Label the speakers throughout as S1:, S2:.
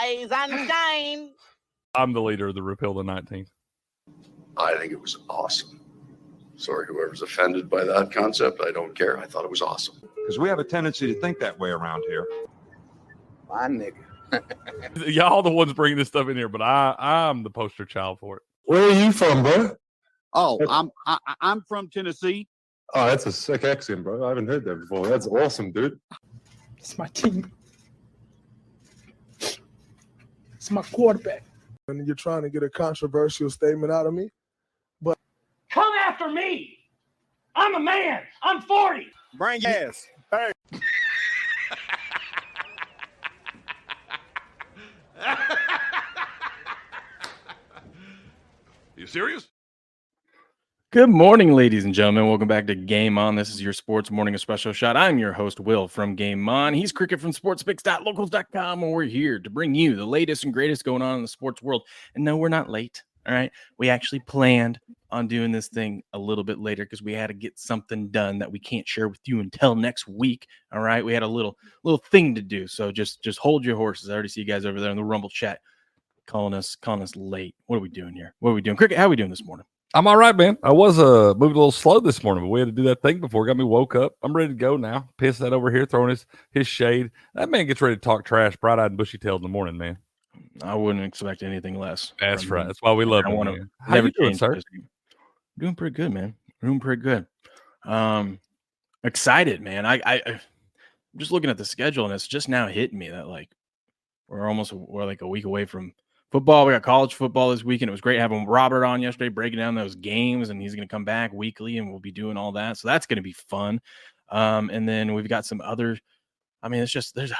S1: rise and shine.
S2: I'm the leader of the repeal the 19th.
S3: I think it was awesome. Sorry, whoever's offended by that concept, I don't care. I thought it was awesome.
S4: Because we have a tendency to think that way around here.
S1: My nigga.
S2: Y'all the ones bringing this stuff in here, but I'm the poster child for it.
S5: Where are you from, bro?
S6: Oh, I'm from Tennessee.
S5: Oh, that's a sick accent, bro. I haven't heard that before. That's awesome, dude.
S7: It's my team. It's my quarterback.
S8: And you're trying to get a controversial statement out of me. But
S7: Come after me. I'm a man. I'm 40.
S6: Bring your ass.
S5: Hey.
S2: You serious?
S9: Good morning, ladies and gentlemen. Welcome back to Game On. This is your Sports Morning Espresso Shot. I'm your host, Will, from Game On. He's Cricket from sportspicks.locals.com, and we're here to bring you the latest and greatest going on in the sports world. And no, we're not late, all right? We actually planned on doing this thing a little bit later because we had to get something done that we can't share with you until next week, all right? We had a little thing to do, so just hold your horses. I already see you guys over there in the Rumble chat calling us late. What are we doing here? What are we doing? Cricket, how are we doing this morning?
S2: I'm all right, man. I was moving a little slow this morning, but we had to do that thing before. Got me woke up. I'm ready to go now. Piss that over here, throwing his shade. That man gets ready to talk trash, bright-eyed and bushy-tailed in the morning, man.
S9: I wouldn't expect anything less.
S2: That's right. That's why we love him. How you doing, sir?
S9: Doing pretty good, man. Doing pretty good. Excited, man. I'm just looking at the schedule, and it's just now hitting me that like we're like a week away from football. We got college football this weekend. It was great having Robert on yesterday, breaking down those games, and he's going to come back weekly, and we'll be doing all that. So that's going to be fun. And then we've got some other. I mean, it's just there's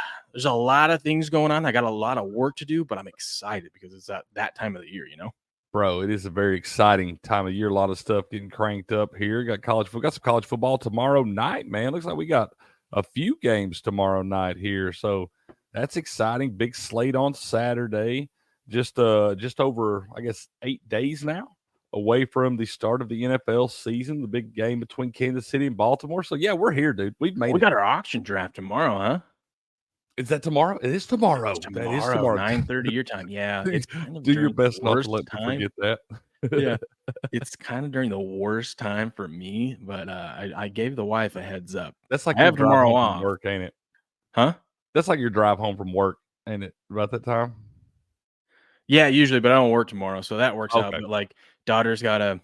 S9: a lot of things going on. I got a lot of work to do, but I'm excited because it's that time of the year, you know.
S2: Bro, it is a very exciting time of year. A lot of stuff getting cranked up here. Got some college football tomorrow night, man. Looks like we got a few games tomorrow night here, so that's exciting. Big slate on Saturday. Just over, I guess, 8 days now away from the start of the NFL season, the big game between Kansas City and Baltimore. So, yeah, we're here, dude. We got
S9: our auction draft tomorrow, huh?
S2: Is that tomorrow? It is tomorrow.
S9: That is tomorrow, 9:30 your time. Yeah. It's kind of
S2: do your best not to let me forget that.
S9: Yeah. It's kind of during the worst time for me, but I gave the wife a heads up.
S2: That's like
S9: I have tomorrow off.
S2: From work, ain't it?
S9: Huh?
S2: That's like your drive home from work, ain't it? About that time?
S9: Yeah, usually, but I don't work tomorrow, so that works out.
S2: Okay.
S9: But like, daughter's got a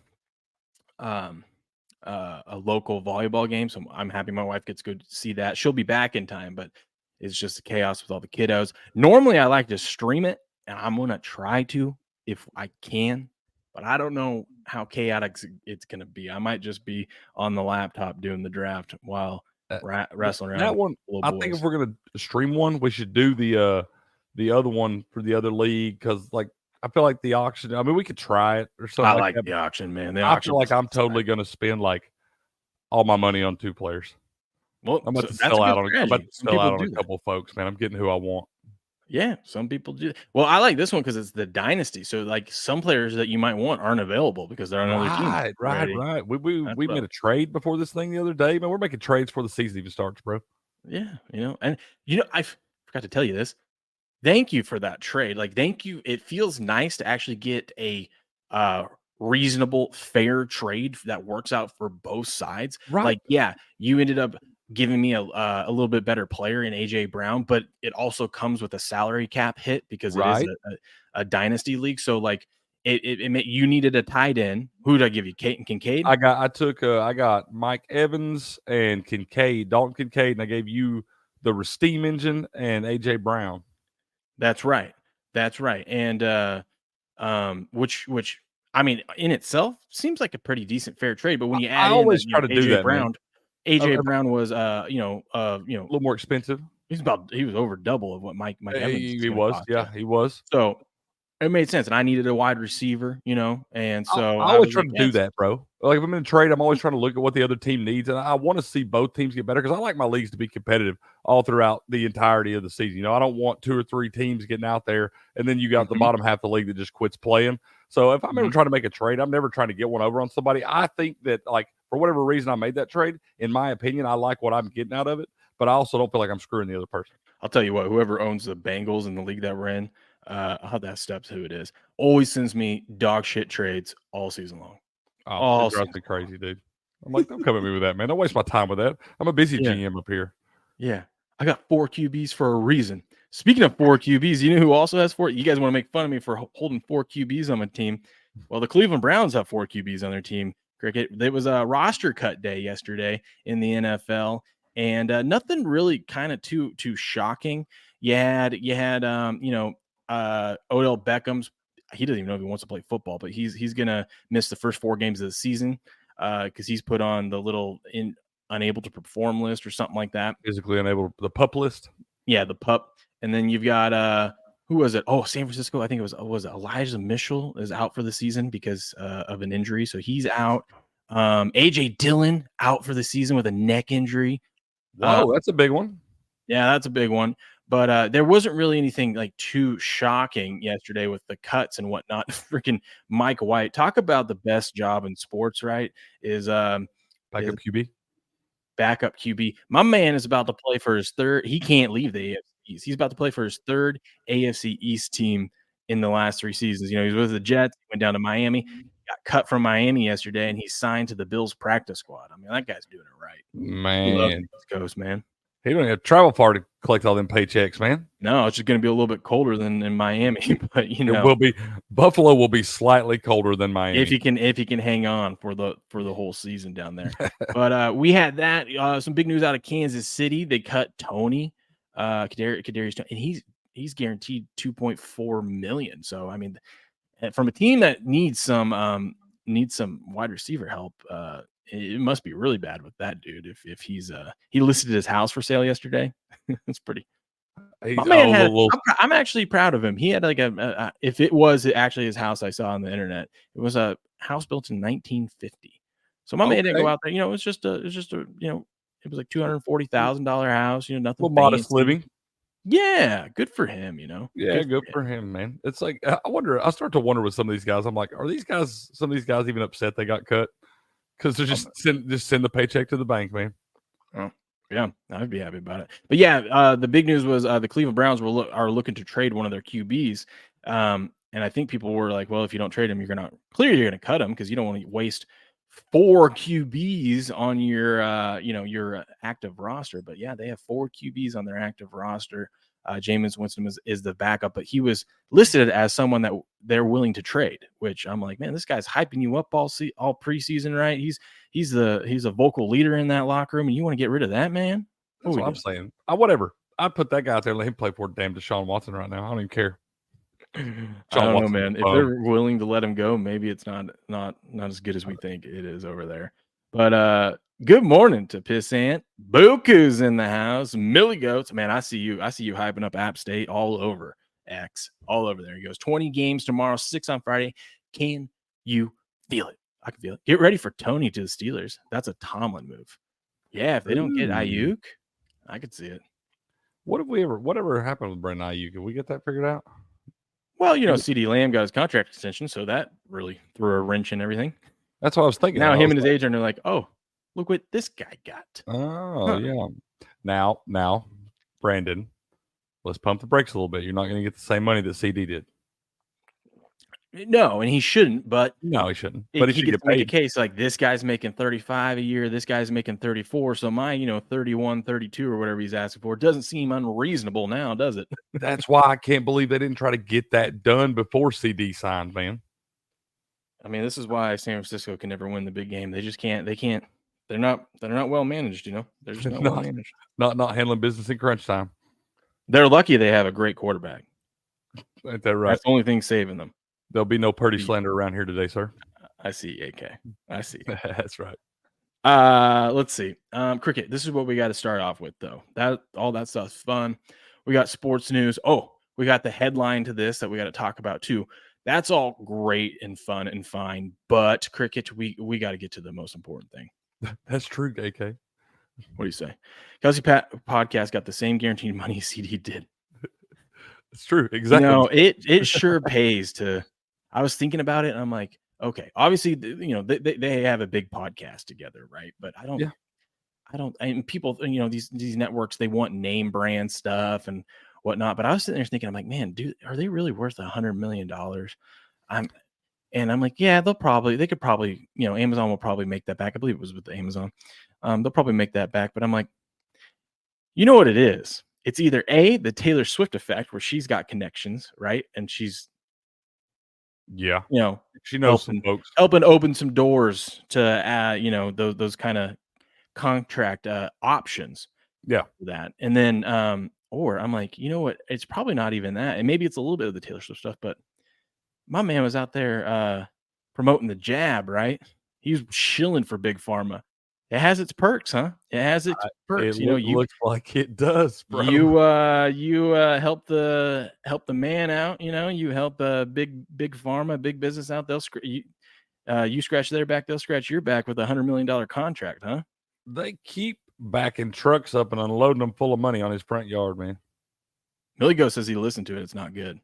S9: local volleyball game, so I'm happy my wife gets to go see that. She'll be back in time, but it's just chaos with all the kiddos. Normally, I like to stream it, and I'm gonna try to if I can, but I don't know how chaotic it's gonna be. I might just be on the laptop doing the draft while wrestling around.
S2: That one, I think if we're gonna stream one, we should do the other one for the other league because, like, I feel like the auction. I mean, we could try it or something.
S9: I like the auction, man.
S2: I feel like I'm totally going to spend like all my money on 2 players.
S9: Well,
S2: I'm about to sell out on a couple of folks, man. I'm getting who I want.
S9: Yeah, some people do. Well, I like this one because it's the dynasty. So, like, some players that you might want aren't available because they're on another team.
S2: Right. We made a trade before this thing the other day, man. We're making trades before the season even starts, bro.
S9: Yeah, I forgot to tell you this. Thank you for that trade. Like, thank you. It feels nice to actually get a reasonable, fair trade that works out for both sides.
S2: Right.
S9: Like, yeah, you ended up giving me a little bit better player in AJ Brown, but it also comes with a salary cap hit because it is a dynasty league. So, like, you needed a tight end. Who did I give you? Kate and Kincaid?
S2: I got Mike Evans and Dalton Kincaid, and I gave you the steam engine and AJ Brown.
S9: That's right. And which I mean, in itself seems like a pretty decent fair trade, but when you add
S2: try to do that,
S9: Brown, AJ Brown was
S2: a little more expensive.
S9: He was over double of what Mike Evans
S2: he was.
S9: cost.
S2: Yeah, he was.
S9: So it made sense, and I needed a wide receiver, and so
S2: I always try to do that, bro. Like if I'm in a trade, I'm always trying to look at what the other team needs, and I want to see both teams get better because I like my leagues to be competitive all throughout the entirety of the season. I don't want 2 or 3 teams getting out there, and then you got the bottom half of the league that just quits playing. So if I'm ever trying to make a trade, I'm never trying to get one over on somebody. I think that, like, for whatever reason I made that trade, in my opinion, I like what I'm getting out of it, but I also don't feel like I'm screwing the other person.
S9: I'll tell you what, whoever owns the Bengals in the league that we're in, That steps who it is. Always sends me dog shit trades all season long.
S2: Oh, it drives me crazy, dude. I'm like, don't come at me with that, man. Don't waste my time with that. I'm a busy GM up here.
S9: Yeah. I got 4 QBs for a reason. Speaking of 4 QBs, you know who also has 4? You guys want to make fun of me for holding 4 QBs on my team. Well, the Cleveland Browns have 4 QBs on their team. Cricket. There was a roster cut day yesterday in the NFL, and nothing really kind of too shocking. You had Odell Beckham's. He doesn't even know if he wants to play football, but he's gonna miss the first 4 games of the season because he's put on the little unable to perform list or something like that.
S2: Physically unable, the pup list.
S9: Yeah, the pup. And then you've got who was it? Oh, San Francisco. I think it was Elijah Mitchell is out for the season because of an injury, so he's out. AJ Dillon out for the season with a neck injury.
S2: Whoa, that's a big one.
S9: Yeah, that's a big one. But there wasn't really anything like too shocking yesterday with the cuts and whatnot. Freaking Mike White. Talk about the best job in sports, right? Is
S2: backup QB.
S9: Backup QB. My man is about to play for his third. He can't leave the AFC East. He's about to play for his third AFC East team in the last 3 seasons. You know, he was with the Jets, went down to Miami, got cut from Miami yesterday, and he signed to the Bills practice squad. I mean, that guy's doing it right.
S2: Man.
S9: East Coast, man.
S2: He don't have travel far to collect all them paychecks, man.
S9: No, it's just going to be a little bit colder than in Miami, but you know,
S2: it will be. Buffalo will be slightly colder than Miami
S9: if he can hang on for the whole season down there. But we had that some big news out of Kansas City. They cut Tony Kadarius, and he's guaranteed $2.4 million. So I mean, from a team that needs some wide receiver help, it must be really bad with that dude. If he's he listed his house for sale yesterday. It's pretty. My man I'm actually proud of him. He had like if it was actually his house I saw on the internet, it was a house built in 1950. So my man didn't go out there. You know, it was just a it was like $240,000 house. You know, nothing.
S2: Well, modest living.
S9: Yeah, good for him. You know.
S2: Yeah, good for him, man. It's like I start to wonder with some of these guys. I'm like, are some of these guys even upset they got cut? Because they're just send the paycheck to the bank, man.
S9: Oh, yeah, I'd be happy about it. But yeah, the big news was the Cleveland Browns are looking to trade one of their QBs. And I think people were like, well, if you don't trade him, you're going to cut him because you don't want to waste 4 QBs on your active roster. But yeah, they have 4 QBs on their active roster. Jameis Winston is the backup, but he was listed as someone that they're willing to trade, which I'm like, man, this guy's hyping you up all preseason, right? He's a vocal leader in that locker room, and you want to get rid of that man?
S2: That's what I'm saying. Whatever. I'd put that guy out there and let him play for damn Deshaun Watson right now. I don't even care.
S9: I don't know, man. If they're willing to let him go, maybe it's not as good as we think it is over there. But good morning to Pissant. Buku's in the house. Millie Goats. Man, I see you hyping up App State all over X. All over there. He goes 20 games tomorrow, 6 on Friday. Can you feel it? I can feel it. Get ready for Tony to the Steelers. That's a Tomlin move. Yeah, if they don't get Ayuk, I could see it.
S2: Whatever happened with Brandon Ayuk? Can we get that figured out?
S9: Well, CeeDee Lamb got his contract extension, so that really threw a wrench in everything.
S2: That's what I was thinking.
S9: Now him and his agent are like, oh, look what this guy got.
S2: Oh, yeah. Now, Brandon, let's pump the brakes a little bit. You're not going to get the same money that CD did.
S9: No, and he shouldn't. But
S2: no, he shouldn't. But
S9: he gets to make a case like this guy's making 35 a year. This guy's making 34. So my, 31, 32 or whatever he's asking for doesn't seem unreasonable now, does it?
S2: That's why I can't believe they didn't try to get that done before CD signed, man.
S9: I mean, this is why San Francisco can never win the big game. They just can't. They can't. They're not well managed. They're just not well managed.
S2: Not handling business in crunch time.
S9: They're lucky they have a great quarterback.
S2: Ain't that right?
S9: That's the only thing saving them.
S2: There'll be no Purdy slander around here today, sir.
S9: I see, AK. I see.
S2: That's right.
S9: Let's see. Cricket, this is what we got to start off with, though. All that stuff's fun. We got sports news. Oh, we got the headline to this that we got to talk about, too. That's all great and fun and fine. But, Cricket, we got to get to the most important thing.
S2: That's true, AK.
S9: What do you say? Kelsey Podcast got the same guaranteed money CD did.
S2: It's true. Exactly.
S9: It sure pays to... I was thinking about it, and I'm like, okay, obviously, they have a big podcast together, right? But I don't, and people, these networks, they want name brand stuff and whatnot. But I was sitting there thinking, I'm like, man, dude, are they really worth $100 million? I'm like, yeah, they could probably, Amazon will probably make that back. I believe it was with Amazon. They'll probably make that back. But I'm like, you know what it is? It's either A, the Taylor Swift effect, where she's got connections, right? And she's,
S2: she knows some folks,
S9: helping open some doors to, those kind of contract options.
S2: Yeah.
S9: For that. And then, or I'm like, you know what? It's probably not even that. And maybe it's a little bit of the Taylor Swift stuff, but my man was out there promoting the jab, right? He was shilling for Big Pharma. It has its perks, huh? It has its perks.
S2: It looks like it does, bro.
S9: You help the man out. You help big pharma, big business out. You scratch their back, they'll scratch your back with $100 million contract, huh?
S2: They keep backing trucks up and unloading them full of money on his front yard, man.
S9: Millie Go says he listened to it. It's not good.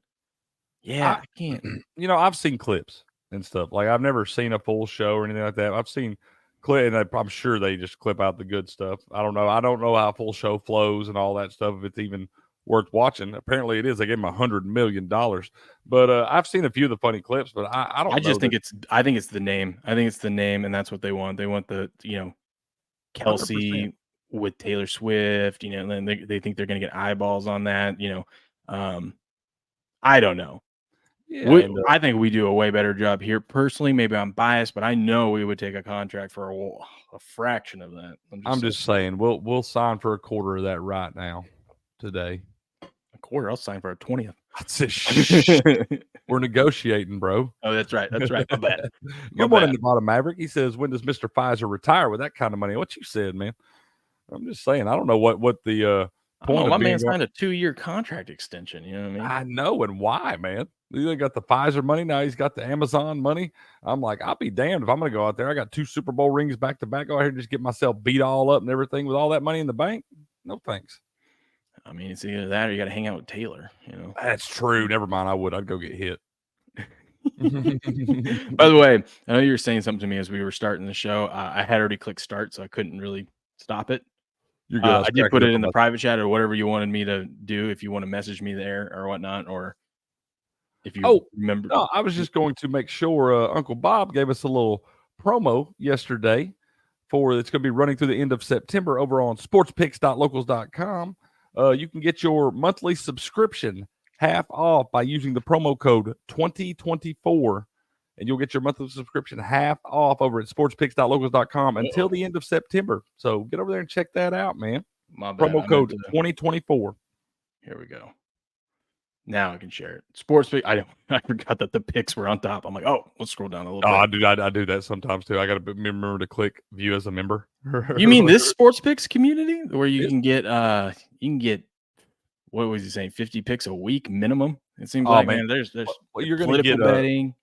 S9: Yeah, I can't.
S2: I've seen clips and stuff. Like, I've never seen a full show or anything like that. I've seen clip, and I'm sure they just clip out the good stuff. I don't know. I don't know how a full show flows and all that stuff, if it's even worth watching. Apparently it is. They gave him $100 million. But I've seen a few of the funny clips, but I don't know.
S9: I think it's the name. I think it's the name, and that's what they want. They want the, Kelce 100%. With Taylor Swift, and then they think they're going to get eyeballs on that, I don't know. Yeah, I think we do a way better job here. Personally, maybe I'm biased, but I know we would take a contract for a fraction of that.
S2: I'm just saying we'll sign for a quarter of that right now, today.
S9: A quarter? I'll sign for a 20th.
S2: We're negotiating, bro.
S9: Oh, that's right. That's right. My bad.
S2: Good morning, Nevada Maverick. He says, when does Mr. Pfizer retire with that kind of money? What you said, man. I'm just saying. I don't know what the point.
S9: My man signed a 2-year contract extension. You know what I mean?
S2: I know, and why, man? He got the Pfizer money. Now he's got the Amazon money. I'm like, I'll be damned if I'm going to go out there. I got 2 Super Bowl rings back to back. Go out here and just get myself beat all up and everything with all that money in the bank. No thanks.
S9: I mean, it's either that or you got to hang out with Taylor.
S2: That's true. Never mind. I'd go get hit.
S9: By the way, I know you were saying something to me as we were starting the show. I had already clicked start, so I couldn't really stop it.
S2: You're good.
S9: I did put it in the private chat or whatever you wanted me to do. If you want to message me there or whatnot, or if you remember.
S2: No, I was just going to make sure Uncle Bob gave us a little promo yesterday for it's going to be running through the end of September over on sportspicks.locals.com. You can get your monthly subscription half off by using the promo code 2024, and you'll get your monthly subscription half off over at sportspicks.locals.com until the end of September. So get over there and check that out, man.
S9: My bad.
S2: Promo code 2024.
S9: Here we go. Now I can share it. Sports Pick. I forgot that the picks were on top. I'm like, oh, let's scroll down a little bit.
S2: I do that sometimes too. I got to remember to click view as a member.
S9: You mean this Sports Picks community where you can get what was he saying? 50 picks a week minimum. It seems like, man, there's
S2: you're going to get
S9: betting.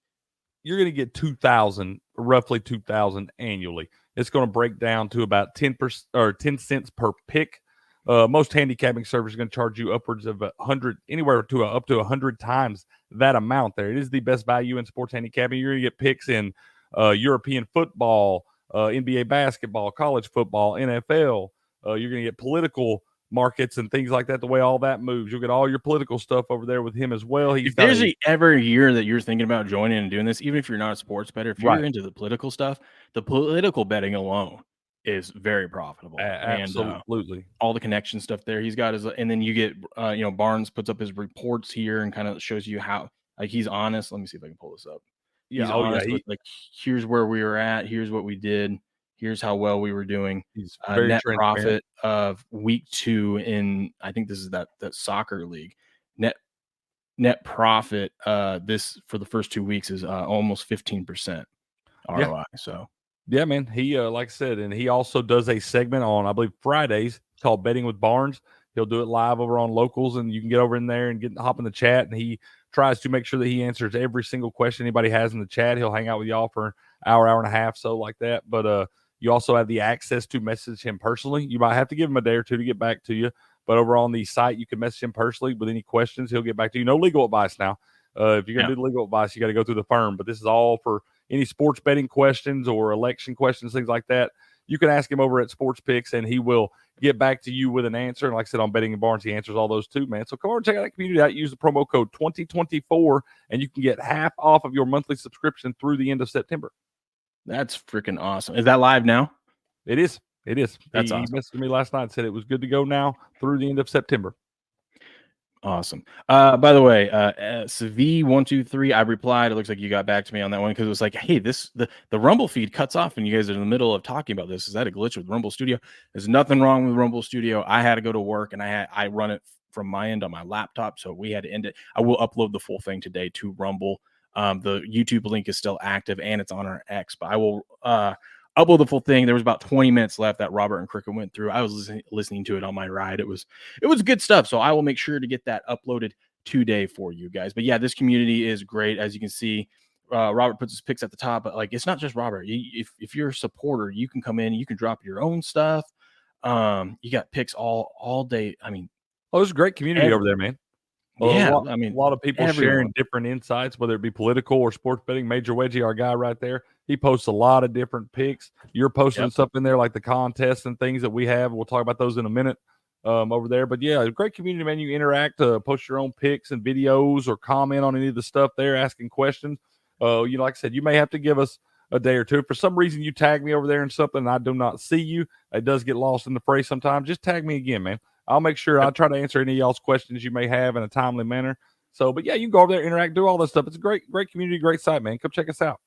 S2: You're going to get 2,000, roughly 2,000 annually. It's going to break down to about 10% or 10 cents per pick. Most handicapping servers are going to charge you upwards of 100, anywhere to up to 100 times that amount. There, it is the best value in sports handicapping. You're going to get picks in European football, NBA basketball, college football, NFL. You're going to get political markets and things like that, the way all that moves. You'll get all your political stuff over there with him as well.
S9: If there's ever a year that you're thinking about joining and doing this, even if you're not a sports bettor, if you're into the political stuff, the political betting alone is very profitable.
S2: Absolutely.
S9: And, all the connection stuff there. He's got his, and then you get, Barnes puts up his reports here and kind of shows you how, like, he's honest. Let me see if I can pull this up.
S2: Yeah.
S9: He's honest with, like, here's where we were at. Here's what we did. Here's how well we were doing.
S2: He's very
S9: net profit of week 2 in, I think this is that soccer league. Net profit this for the first 2 weeks is almost 15% ROI.
S2: Yeah.
S9: So
S2: yeah, man. He like I said, and he also does a segment on, I believe, Fridays called Betting with Barnes. He'll do it live over on Locals, and you can get over in there and hop in the chat. And he tries to make sure that he answers every single question anybody has in the chat. He'll hang out with y'all for an hour and a half, so like that. But you also have the access to message him personally. You might have to give him a day or two to get back to you. But over on the site, you can message him personally with any questions. He'll get back to you. No legal advice now. If you're going to do legal advice, you got to go through the firm. But this is all for any sports betting questions or election questions, things like that. you can ask him over at Sports Picks, and he will get back to you with an answer. And like I said, on Betting and Barnes, he answers all those too, man. So come over and check out that community out. Use the promo code 2024, and you can get half off of your monthly subscription through the end of September.
S9: That's freaking awesome. Is that live now?
S2: It is. It is.
S9: That's
S2: he
S9: awesome.
S2: messaged me last night and said it was good to go now through the end of September.
S9: Awesome. By the way, Savi123, I replied. It looks like you got back to me on that one because it was like, hey, the Rumble feed cuts off and you guys are in the middle of talking about this. Is that a glitch with Rumble Studio? There's nothing wrong with Rumble Studio. I had to go to work and I run it from my end on my laptop, so we had to end it. I will upload the full thing today to Rumble. The YouTube link is still active and it's on our X, but I will upload the full thing. There was about 20 minutes left that Robert and Cricket went through. I was listening to it on my ride. It was good stuff. So I will make sure to get that uploaded today for you guys. But yeah, this community is great. As you can see, Robert puts his picks at the top, but like, it's not just Robert. If you're a supporter, you can come in, you can drop your own stuff. You got picks all day. I mean,
S2: there's a great community over there, man.
S9: Yeah,
S2: a lot of people sharing different insights, whether it be political or sports betting. Major Wedgie, our guy right there, he posts a lot of different picks. You're posting stuff in there like the contests and things that we have. We'll talk about those in a minute over there. But yeah, a great community, man. You interact, post your own picks and videos or comment on any of the stuff there, asking questions. Like I said, you may have to give us a day or two. If for some reason you tag me over there in something and I do not see you, it does get lost in the fray sometimes. Just tag me again, man. I'll make sure I try to answer any of y'all's questions you may have in a timely manner. So, but yeah, you can go over there, interact, do all that stuff. It's a great community, great site, man. Come check us out.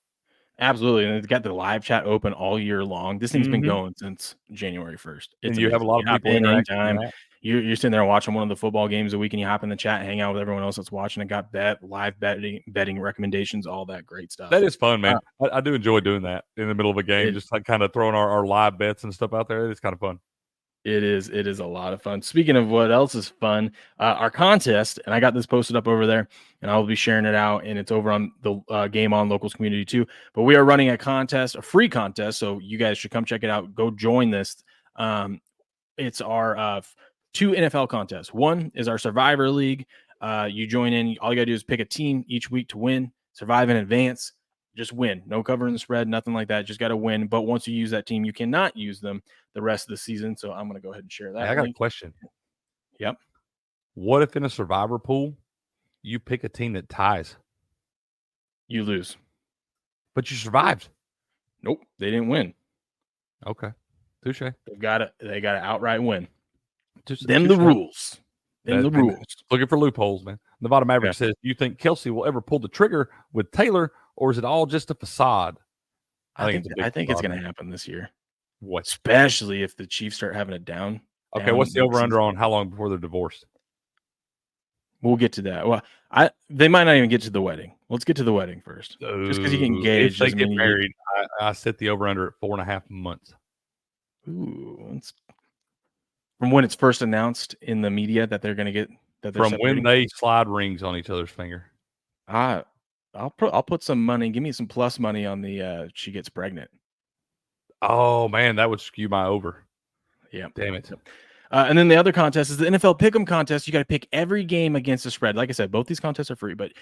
S9: Absolutely. And it's got the live chat open all year long. This thing's been going since January 1st.
S2: And you have a lot of people
S9: anytime. You're sitting there watching one of the football games a week and you hop in the chat, hang out with everyone else that's watching and got live betting recommendations, all that great stuff.
S2: That is fun, man. I do enjoy doing that in the middle of a game, just like kind of throwing our live bets and stuff out there. It's kind of fun.
S9: It is a lot of fun. Speaking of what else is fun, our contest, and I got this posted up over there, and I'll be sharing it out, and it's over on the Game On Locals community too. But we are running a contest, a free contest, so you guys should come check it out. Go join this. It's our 2 NFL contests. One is our Survivor League. You join in. All you got to do is pick a team each week to win, survive in advance. Just win. No covering the spread, nothing like that. Just got to win. But once you use that team, you cannot use them the rest of the season. So I'm going to go ahead and share that.
S2: Hey, I got a question.
S9: Yep.
S2: What if in a survivor pool, you pick a team that ties?
S9: You lose.
S2: But you survived.
S9: Nope. They didn't win.
S2: Okay. Touche.
S9: They got to outright win.
S2: The
S9: rules. The rules.
S2: Looking for loopholes, man. Nevada Maverick says, do you think Kelce will ever pull the trigger with Taylor, or is it all just a facade?
S9: I think it's going to happen this year.
S2: What?
S9: Especially if the Chiefs start having a down.
S2: Okay, what's the over-under on how long before they're divorced?
S9: We'll get to that. Well, they might not even get to the wedding. Let's get to the wedding first. Just because you get engaged.
S2: If they get married, I set the over-under at 4.5 months.
S9: Ooh. From when it's first announced in the media that they're going to get that they're
S2: from when they slide rings on each other's finger.
S9: I'll put some money. Give me some plus money on the she gets pregnant.
S2: Oh man, that would skew my over.
S9: Yeah,
S2: damn it.
S9: And then the other contest is the NFL Pick'em contest. You got to pick every game against the spread. Like I said, both these contests are free, but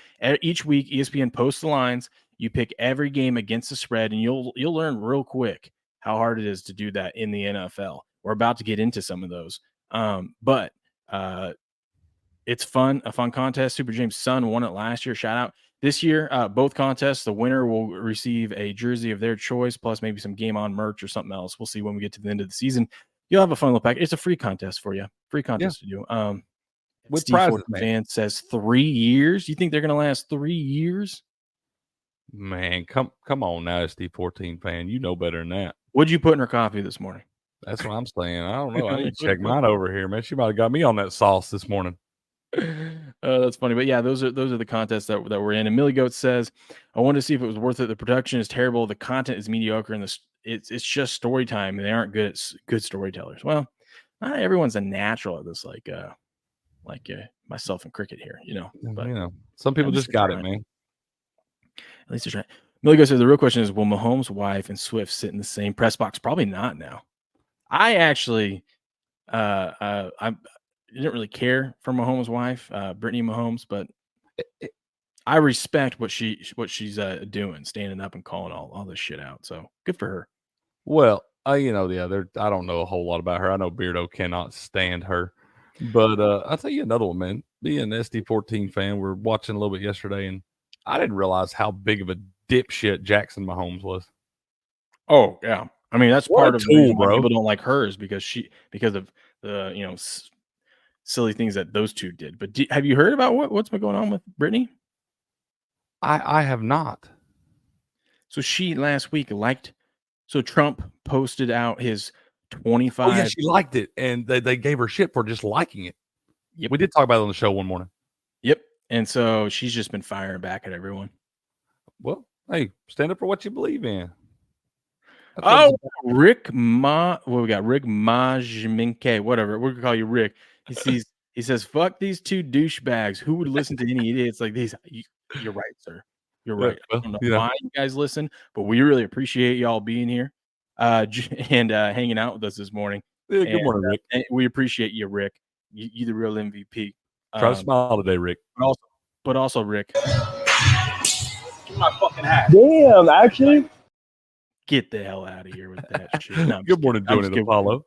S9: each week ESPN posts the lines. You pick every game against the spread, and you'll learn real quick how hard it is to do that in the NFL. We're about to get into some of those, but it's fun. A fun contest. Super James' son won it last year. Shout out. This year, both contests, the winner will receive a jersey of their choice, plus maybe some Game On merch or something else. We'll see when we get to the end of the season. You'll have a fun little pack. It's a free contest for you. Free contest to do.
S2: With
S9: Steve
S2: prizes,
S9: fan says 3 years. You think they're going to last 3 years?
S2: Man, come on now, ST14 fan. You know better than that.
S9: What'd you put in her coffee this morning?
S2: That's what I'm saying. I don't know. I need to check mine over here, man. She might have got me on that sauce this morning.
S9: That's funny, but yeah, those are the contests that we're in. And Millie Goat says, I wanted to see if it was worth it. The production is terrible, the content is mediocre, and it's just story time. And they aren't good storytellers. Well, not everyone's a natural at this, like myself and Cricket here, But
S2: some people just got it, man.
S9: At least they're trying. Millie Goat says the real question is, will Mahomes' wife and Swift sit in the same press box? Probably not now. I actually, I didn't really care for Mahomes' wife, Brittany Mahomes, but I respect what she's doing, standing up and calling all this shit out. So good for her.
S2: Well, I don't know a whole lot about her. I know Beardo cannot stand her. But I'll tell you another one, man. Being an SD14 fan, we were watching a little bit yesterday, and I didn't realize how big of a dipshit Jackson Mahomes was.
S9: Oh yeah, I mean that's
S2: What
S9: part
S2: a
S9: of the
S2: tool,
S9: reason why
S2: bro.
S9: people don't like hers because of the silly things that those two did. But have you heard about what's been going on with Brittany?
S2: I have not.
S9: So she last week so Trump posted out his 25.
S2: Oh yeah, she liked it, and they gave her shit for just liking it.
S9: Yep.
S2: We did talk about it on the show one morning.
S9: Yep. And so she's just been firing back at everyone.
S2: Well, hey, stand up for what you believe in.
S9: Oh, Rick we got Rick Majminke, whatever. We're gonna call you Rick. He says, fuck these two douchebags. Who would listen to any idiots like these? You're right, sir. You're right. I don't know why you guys listen, but we really appreciate y'all being here and hanging out with us this morning.
S2: Yeah, good morning, Rick.
S9: And we appreciate you, Rick. You the real MVP.
S2: Try to smile today, Rick.
S9: But also, Rick.
S7: My fucking hat.
S8: Damn, actually.
S9: Get the hell out of here with that shit. No,
S2: good morning, Join Apollo.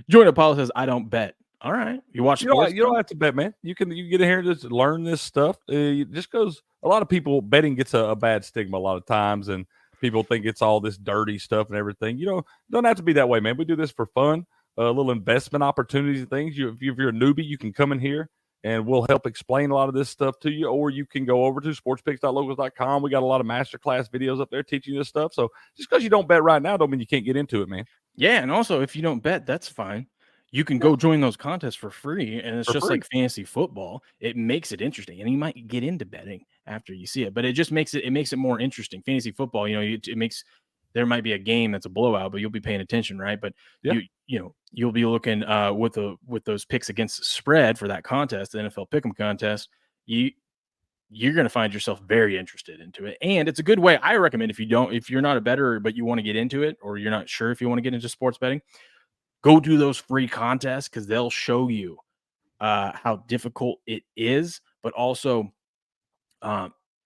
S9: Join Apollo says, I don't bet. All right. You watch sports?
S2: You don't have to bet, man. You get in here and just learn this stuff. Just goes, a lot of people, betting gets a bad stigma a lot of times, and people think it's all this dirty stuff and everything. You don't have to be that way, man. We do this for fun, little investment opportunities and things. If you're a newbie, you can come in here and we'll help explain a lot of this stuff to you, or you can go over to sportspicks.locals.com. We got a lot of masterclass videos up there teaching you this stuff. So just because you don't bet right now don't mean you can't get into it, man.
S9: Yeah, and also if you don't bet, that's fine. You can go join those contests for free, and it's just like fantasy football. It makes it interesting, and you might get into betting after you see it, but it just makes it more interesting. Fantasy football, it makes there might be a game that's a blowout, but you'll be paying attention, right? But you'll be looking with those picks against the spread for that contest, the NFL Pick'em contest. You're going to find yourself very interested into it, and it's a good way. I recommend if you're not a bettor but you want to get into it, or you're not sure if you want to get into sports betting, go do those free contests because they'll show you how difficult it is, but also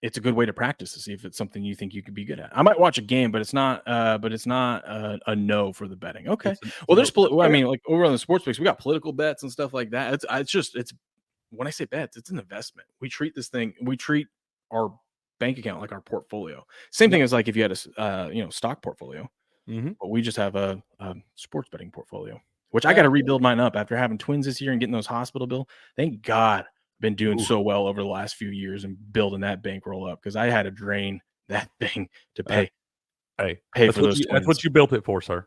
S9: it's a good way to practice to see if it's something you think you could be good at. I might watch a game, but it's not a no for the betting. Okay. Well, there's like over on the sports picks, we got political bets and stuff like that. It's when I say bets, it's an investment. We treat our bank account like our portfolio. Same thing as like if you had a stock portfolio.
S2: Mm-hmm.
S9: But we just have a sports betting portfolio, which I got to rebuild mine up after having twins this year and getting those hospital bills. Thank God been doing so well over the last few years and building that bankroll up because I had to drain that thing to pay for those twins.
S2: That's what you built it for, sir.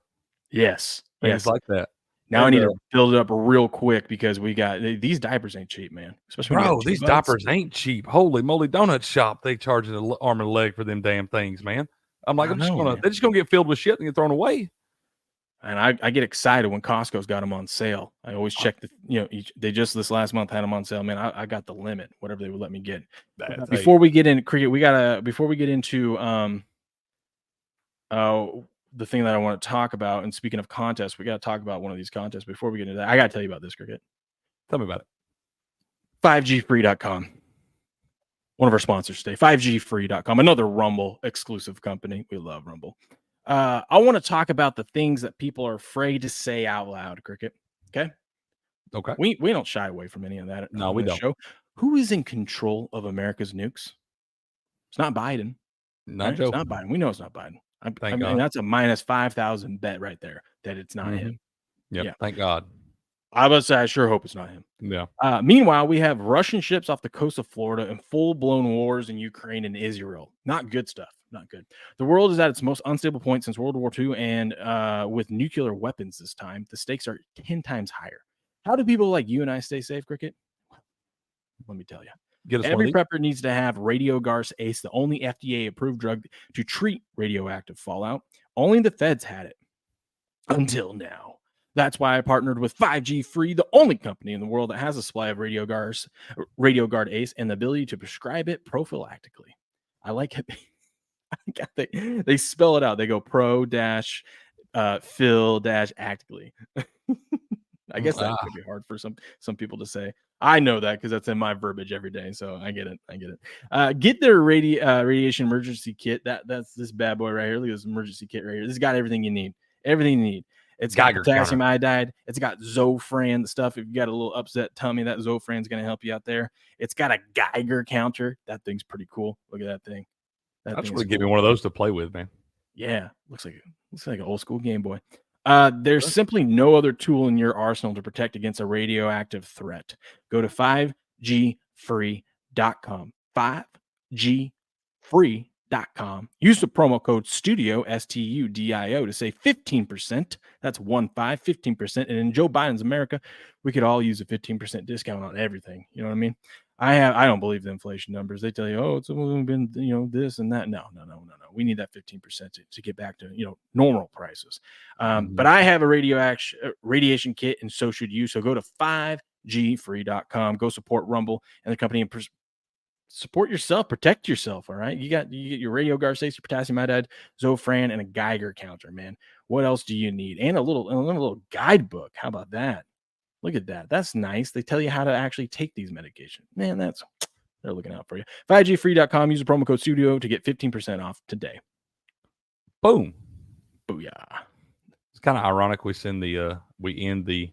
S9: Yes.
S2: Things like that.
S9: Now I need to build it up real quick because we got these diapers ain't cheap, man. Especially
S2: these diapers ain't cheap. Holy moly, donut shop, they charge an arm and a leg for them damn things, man. I'm like, they're just gonna get filled with shit and get thrown away.
S9: And I get excited when Costco's got them on sale. I always check they just this last month had them on sale. Man, I got the limit, whatever they would let me get. Before we get into cricket, before we get into the thing that I want to talk about. And speaking of contests, we got to talk about one of these contests before we get into that. I got to tell you about this, cricket.
S2: Tell me about it.
S9: 5gfree.com. One of our sponsors today, 5gfree.com, another Rumble exclusive company. We love Rumble. I want to talk about the things that people are afraid to say out loud, cricket. Okay. We don't shy away from any of that.
S2: No, we don't.
S9: Show. Who is in control of America's nukes? It's not Biden.
S2: Not Joe.
S9: It's not Biden. We know it's not Biden.
S2: Thank God.
S9: That's a minus 5,000 bet right there that it's not him.
S2: Yep. Yeah. Thank God.
S9: I would say I sure hope it's not him.
S2: Yeah.
S9: Meanwhile, we have Russian ships off the coast of Florida and full-blown wars in Ukraine and Israel. Not good stuff. Not good. The world is at its most unstable point since World War II, and with nuclear weapons this time, the stakes are 10 times higher. How do people like you and I stay safe, cricket? Let me tell you. Every prepper needs to have RadioGar's Ace, the only FDA-approved drug to treat radioactive fallout. Only the feds had it until now. That's why I partnered with 5G Free, the only company in the world that has a supply of RadioGard Ace and the ability to prescribe it prophylactically. I like it. They spell it out. They go pro-fill-actically. I guess that could be hard for some people to say. I know that because that's in my verbiage every day, so I get it. Get their radiation emergency kit. That's this bad boy right here. Look at this emergency kit right here. This has got everything you need. Everything you need. It's got
S2: Geiger
S9: potassium iodide. It's got Zofran, the stuff. If you got a little upset tummy, that Zofran's going to help you out there. It's got a Geiger counter. That thing's pretty cool. Look at that thing.
S2: I just want to give me one of those to play with, man.
S9: Yeah, looks like an old school Game Boy. There's simply no other tool in your arsenal to protect against a radioactive threat. Go to 5gfree.com. 5gfree.com. Use the promo code STUDIO, STUDIO, to save 15%. That's 15%. And in Joe Biden's America, we could all use a 15% discount on everything. You know what I mean? I don't believe the inflation numbers. They tell you, oh, it's only been, this and that. No. We need that 15% to get back to, normal prices. But I have a radiation kit, and so should you. So go to 5gfree.com. Go support Rumble and the company, and support yourself, protect yourself. All right. You get your Radio Guard Safety, potassium iodide, Zofran, and a Geiger counter, man. What else do you need? And a little guidebook. How about that? Look at that. That's nice. They tell you how to actually take these medications. Man, they're looking out for you. 5gfree.com. Use the promo code STUDIO to get 15% off today.
S2: Boom.
S9: Booyah.
S2: It's kind of ironic we end the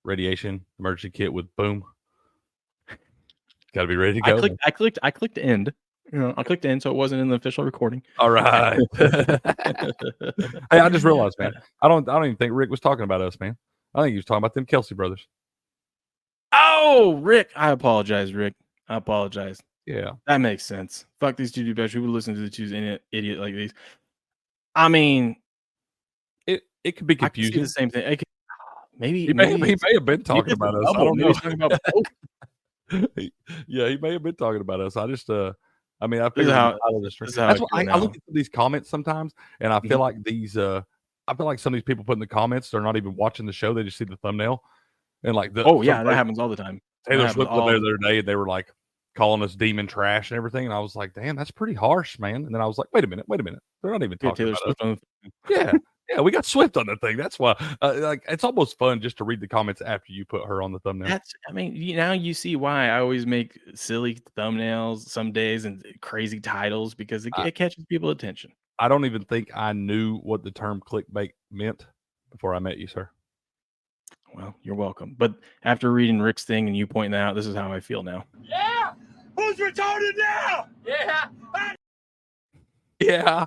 S2: radiation emergency kit with boom. Got to be ready to go.
S9: I clicked end. I clicked end, so it wasn't in the official recording.
S2: All right. Hey, I just realized, man. I don't even think Rick was talking about us, man. I think he was talking about them Kelce brothers.
S9: Oh, Rick. I apologize, Rick. I apologize.
S2: Yeah.
S9: That makes sense. Fuck these two dudes. Who would listen to the two idiot like these? I mean,
S2: it could be confusing.
S9: I could see the same thing. Maybe
S2: he may have been talking about us. I don't know. Yeah, he may have been talking about us. I just I figured I look at these comments sometimes, and I feel like I feel like some of these people put in the comments, they're not even watching the show. They just see the thumbnail. And like that
S9: happens all the time.
S2: Taylor Swift was there the other day, and they were like calling us demon trash and everything. And I was like, damn, that's pretty harsh, man. And then I was like, wait a minute. They're not even talking about us. Yeah, we got Swift on the thing. That's why it's almost fun just to read the comments after you put her on the thumbnail.
S9: Now you see why I always make silly thumbnails some days and crazy titles, because it catches people's attention.
S2: I don't even think I knew what the term clickbait meant before I met you, sir.
S9: Well, you're welcome. But after reading Rick's thing and you pointing that out, this is how I feel now.
S7: Yeah. Who's retarded now? Yeah.
S2: Yeah.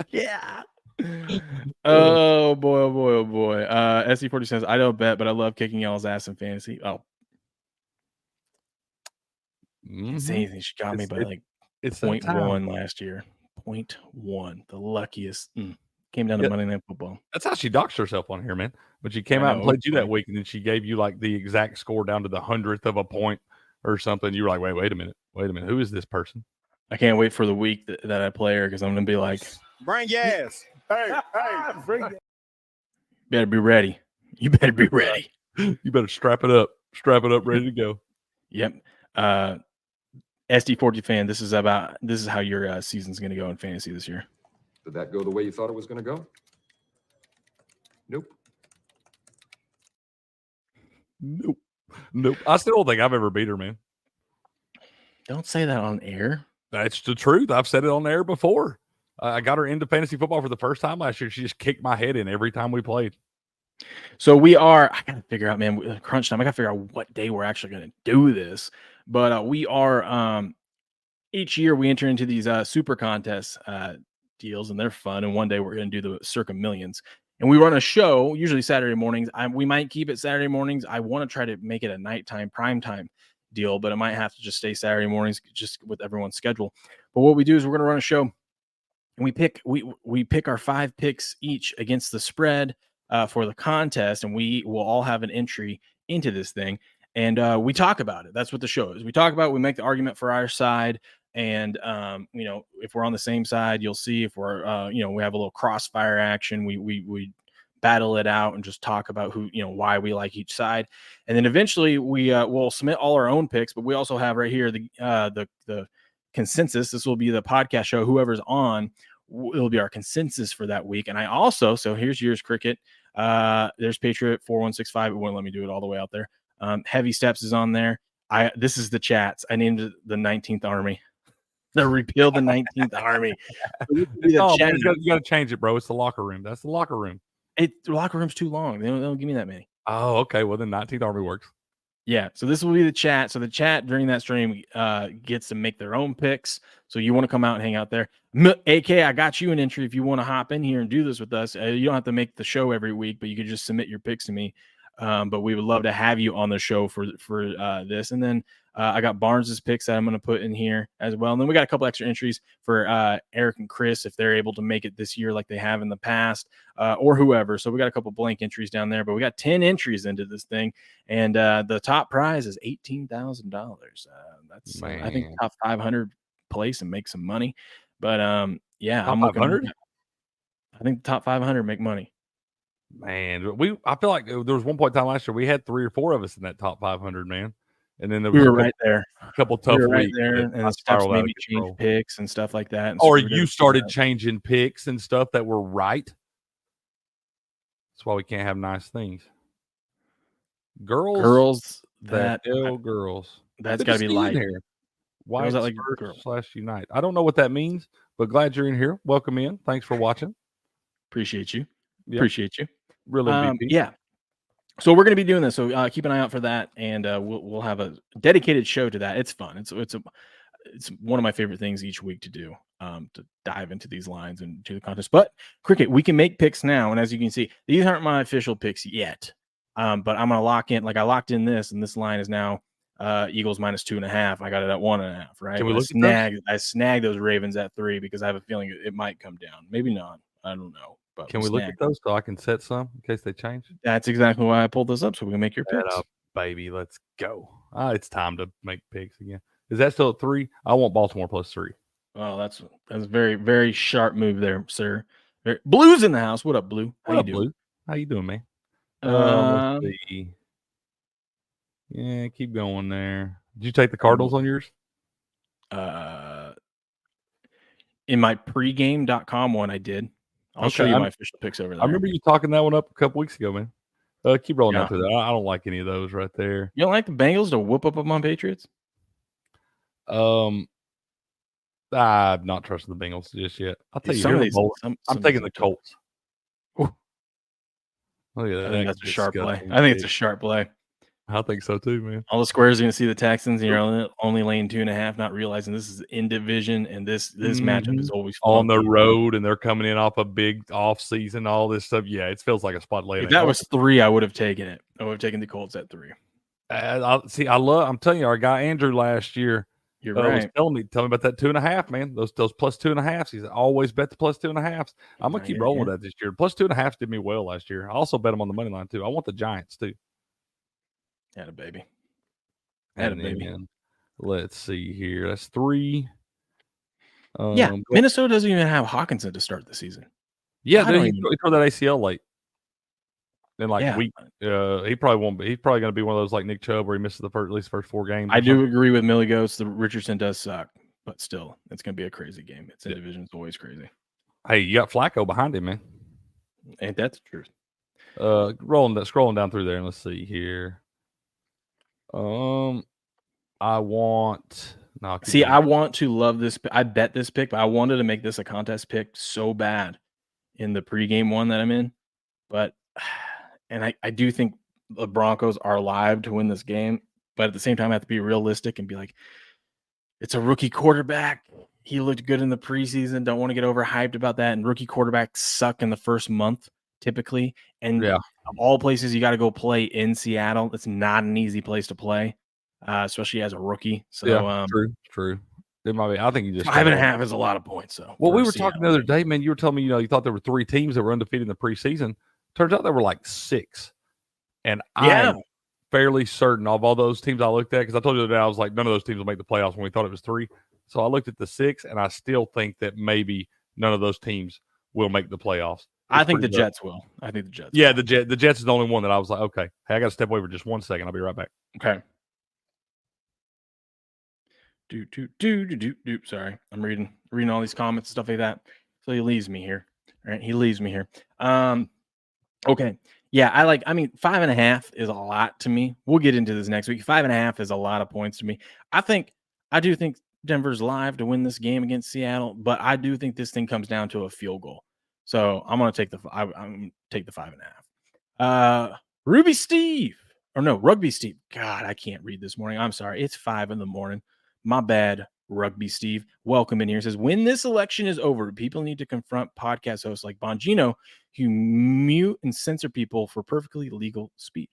S9: Yeah. Oh boy. SC40 says, I don't bet, but I love kicking y'all's ass in fantasy. Oh. Say anything. She got me by it's 0.1 last year. 0.1. The luckiest. Came down to Monday Night Football.
S2: That's how she doxed herself on here, man. But she came out and played you that week, and then she gave you like the exact score down to the 100th of a point or something. You were like, wait a minute. Who is this person?
S9: I can't wait for the week that I play her, because I'm going to be like,
S6: bring your ass. Hey, bring it.
S9: Better be ready. You better be ready.
S2: You better strap it up, ready to go.
S9: Yep. SD40 fan, this is how your season's going to go in fantasy this year.
S10: Did that go the way you thought it was going to go?
S2: Nope. I still don't think I've ever beat her, man.
S9: Don't say that on air.
S2: That's the truth. I've said it on air before. I got her into fantasy football for the first time last year. She just kicked my head in every time we played.
S9: So I got to figure out, man, crunch time. I got to figure out what day we're actually going to do this. But we are, each year we enter into these super contest deals, and they're fun. And one day we're going to do the Circa Millions. And we run a show, usually Saturday mornings. We might keep it Saturday mornings. I want to try to make it a nighttime, primetime deal, but it might have to just stay Saturday mornings, just with everyone's schedule. But what we do is we're going to run a show, and we pick our 5 picks each against the spread for the contest, and we will all have an entry into this thing. And we talk about it. That's what the show is. We talk about it. We make the argument for our side. And, if we're on the same side, you'll see if we're, we have a little crossfire action. We battle it out and just talk about why we like each side. And then eventually we'll submit all our own picks, but we also have right here the consensus. This will be the podcast show. Whoever's on, it'll be our consensus for that week. And I also, so here's yours, Cricket. There's Patriot 4165. It wouldn't let me do it all the way out there. Heavy Steps is on there. This is the chats. I named it the 19th Army. to repeal the 19th Army.
S2: You got to change it, bro. It's the locker room. That's the locker room.
S9: The locker room's too long. They don't give me that many.
S2: Oh, okay. Well, then 19th Army works.
S9: Yeah. So this will be the chat. So the chat during that stream gets to make their own picks. So you want to come out and hang out there. AK, I got you an entry if you want to hop in here and do this with us. You don't have to make the show every week, but you could just submit your picks to me. But we would love to have you on the show for this. And then I got Barnes's picks that I'm going to put in here as well. And then we got a couple extra entries for Eric and Chris if they're able to make it this year like they have in the past, or whoever. So we got a couple blank entries down there, but we got 10 entries into this thing. And the top prize is $18,000. That's I think top 500 place and make some money. But yeah,
S2: top
S9: I'm looking.
S2: 500.
S9: I think the top 500 make money.
S2: Man, I feel like there was one point in time last year we had 3 or 4 of us in that top 500, man. And then there was
S9: We were right there.
S2: a couple tough
S9: right
S2: weeks.
S9: there, and Steph's made me change picks and stuff like that. And
S2: or you started changing picks and stuff that were right. That's why we can't have nice things. Girls that girls.
S9: That's got to be light.
S2: Here. Why is that like
S9: /unite?
S2: I don't know what that means, but glad you're in here. Welcome in. Thanks for watching.
S9: Appreciate you.
S2: Yep.
S9: Appreciate you.
S2: Really,
S9: yeah. So we're going to be doing this. So keep an eye out for that, and we'll have a dedicated show to that. It's fun. It's one of my favorite things each week to do. To dive into these lines and to the contest. But Cricket, we can make picks now, and as you can see, these aren't my official picks yet. But I'm going to lock in. Like I locked in this, and this line is now Eagles -2.5. I got it at 1.5. Right?
S2: Can we look at those?
S9: I snagged those Ravens at 3 because I have a feeling it might come down. Maybe not. I don't know. But
S2: can we look at those so I can set some in case they change?
S9: That's exactly why I pulled this up, so we can make your picks.
S2: Baby, let's go. It's time to make picks again. Is that still at 3? I want Baltimore +3.
S9: Oh, that's a very, very sharp move there, sir. Blue's in the house. What up, Blue?
S2: How you doing? Blue? How you doing, man? Let's see. Yeah, keep going there. Did you take the Cardinals on yours?
S9: In my pregame.com one, I did. I'll show you my official picks over there.
S2: I remember you talking that one up a couple weeks ago, man. Keep rolling down through that. I don't like any of those right there.
S9: You don't like the Bengals to whoop up on Patriots?
S2: I'm not trusting the Bengals just yet. I'll tell you, I'm taking the Colts.
S9: Look at that. I think that's a sharp play. I think it's a sharp play.
S2: I think so too, man.
S9: All the squares are going to see the Texans, and you're only laying 2.5, not realizing this is in division, and this matchup is always fun.
S2: On the road, and they're coming in off a big off season, all this stuff. Yeah, it feels like a spot later.
S9: If that was 3, I would have taken it. I would have taken the Colts at 3.
S2: I'm telling you, our guy Andrew last year,
S9: you're right.
S2: Was telling me about that 2.5, man. Those +2.5s. He's always bet the +2.5s. I'm gonna keep rolling with that this year. +2.5s did me well last year. I also bet him on the money line too. I want the Giants too.
S9: Had a baby.
S2: Let's see here. That's 3.
S9: Minnesota doesn't even have Hawkinson to start the season.
S2: Yeah, he tore that ACL late. Then week, he probably won't be. He's probably going to be one of those like Nick Chubb where he misses at least first 4 games.
S9: I do agree with Millie Ghost. The Richardson does suck, but still, it's going to be a crazy game. It's in division. It's always crazy.
S2: Hey, you got Flacco behind him, man.
S9: Ain't that the truth?
S2: Scrolling down through there, and let's see here. I want to
S9: love this. I bet this pick, but I wanted to make this a contest pick so bad in the pregame one that I'm in. But, and I do think the Broncos are live to win this game, but at the same time, I have to be realistic and be like, it's a rookie quarterback. He looked good in the preseason. Don't want to get overhyped about that. And rookie quarterbacks suck in the first month typically. And of all places you got to go play in Seattle, it's not an easy place to play, especially as a rookie. So
S2: true. It might be. I think you just
S9: 5.5 is a lot of points. So
S2: we were talking the other day, man. You were telling me, you thought there were 3 teams that were undefeated in the preseason. Turns out there were like 6, and I'm fairly certain of all those teams I looked at, because I told you that I was like, none of those teams will make the playoffs when we thought it was 3. So I looked at the 6, and I still think that maybe none of those teams will make the playoffs.
S9: I think the Jets will. The
S2: Jets is the only one that I was like, okay, hey, I got to step away for just 1 second. I'll be right back.
S9: Okay. Sorry, I'm reading all these comments and stuff like that. So he leaves me here. All right, he leaves me here. Okay. Yeah, 5.5 is a lot to me. We'll get into this next week. 5.5 is a lot of points to me. I do think Denver's live to win this game against Seattle, but I do think this thing comes down to a field goal. So I'm going to take the 5.5. Rugby Steve. God, I can't read this morning. I'm sorry. It's 5 a.m. My bad, Rugby Steve. Welcome in here. It says, when this election is over, people need to confront podcast hosts like Bongino who mute and censor people for perfectly legal speech.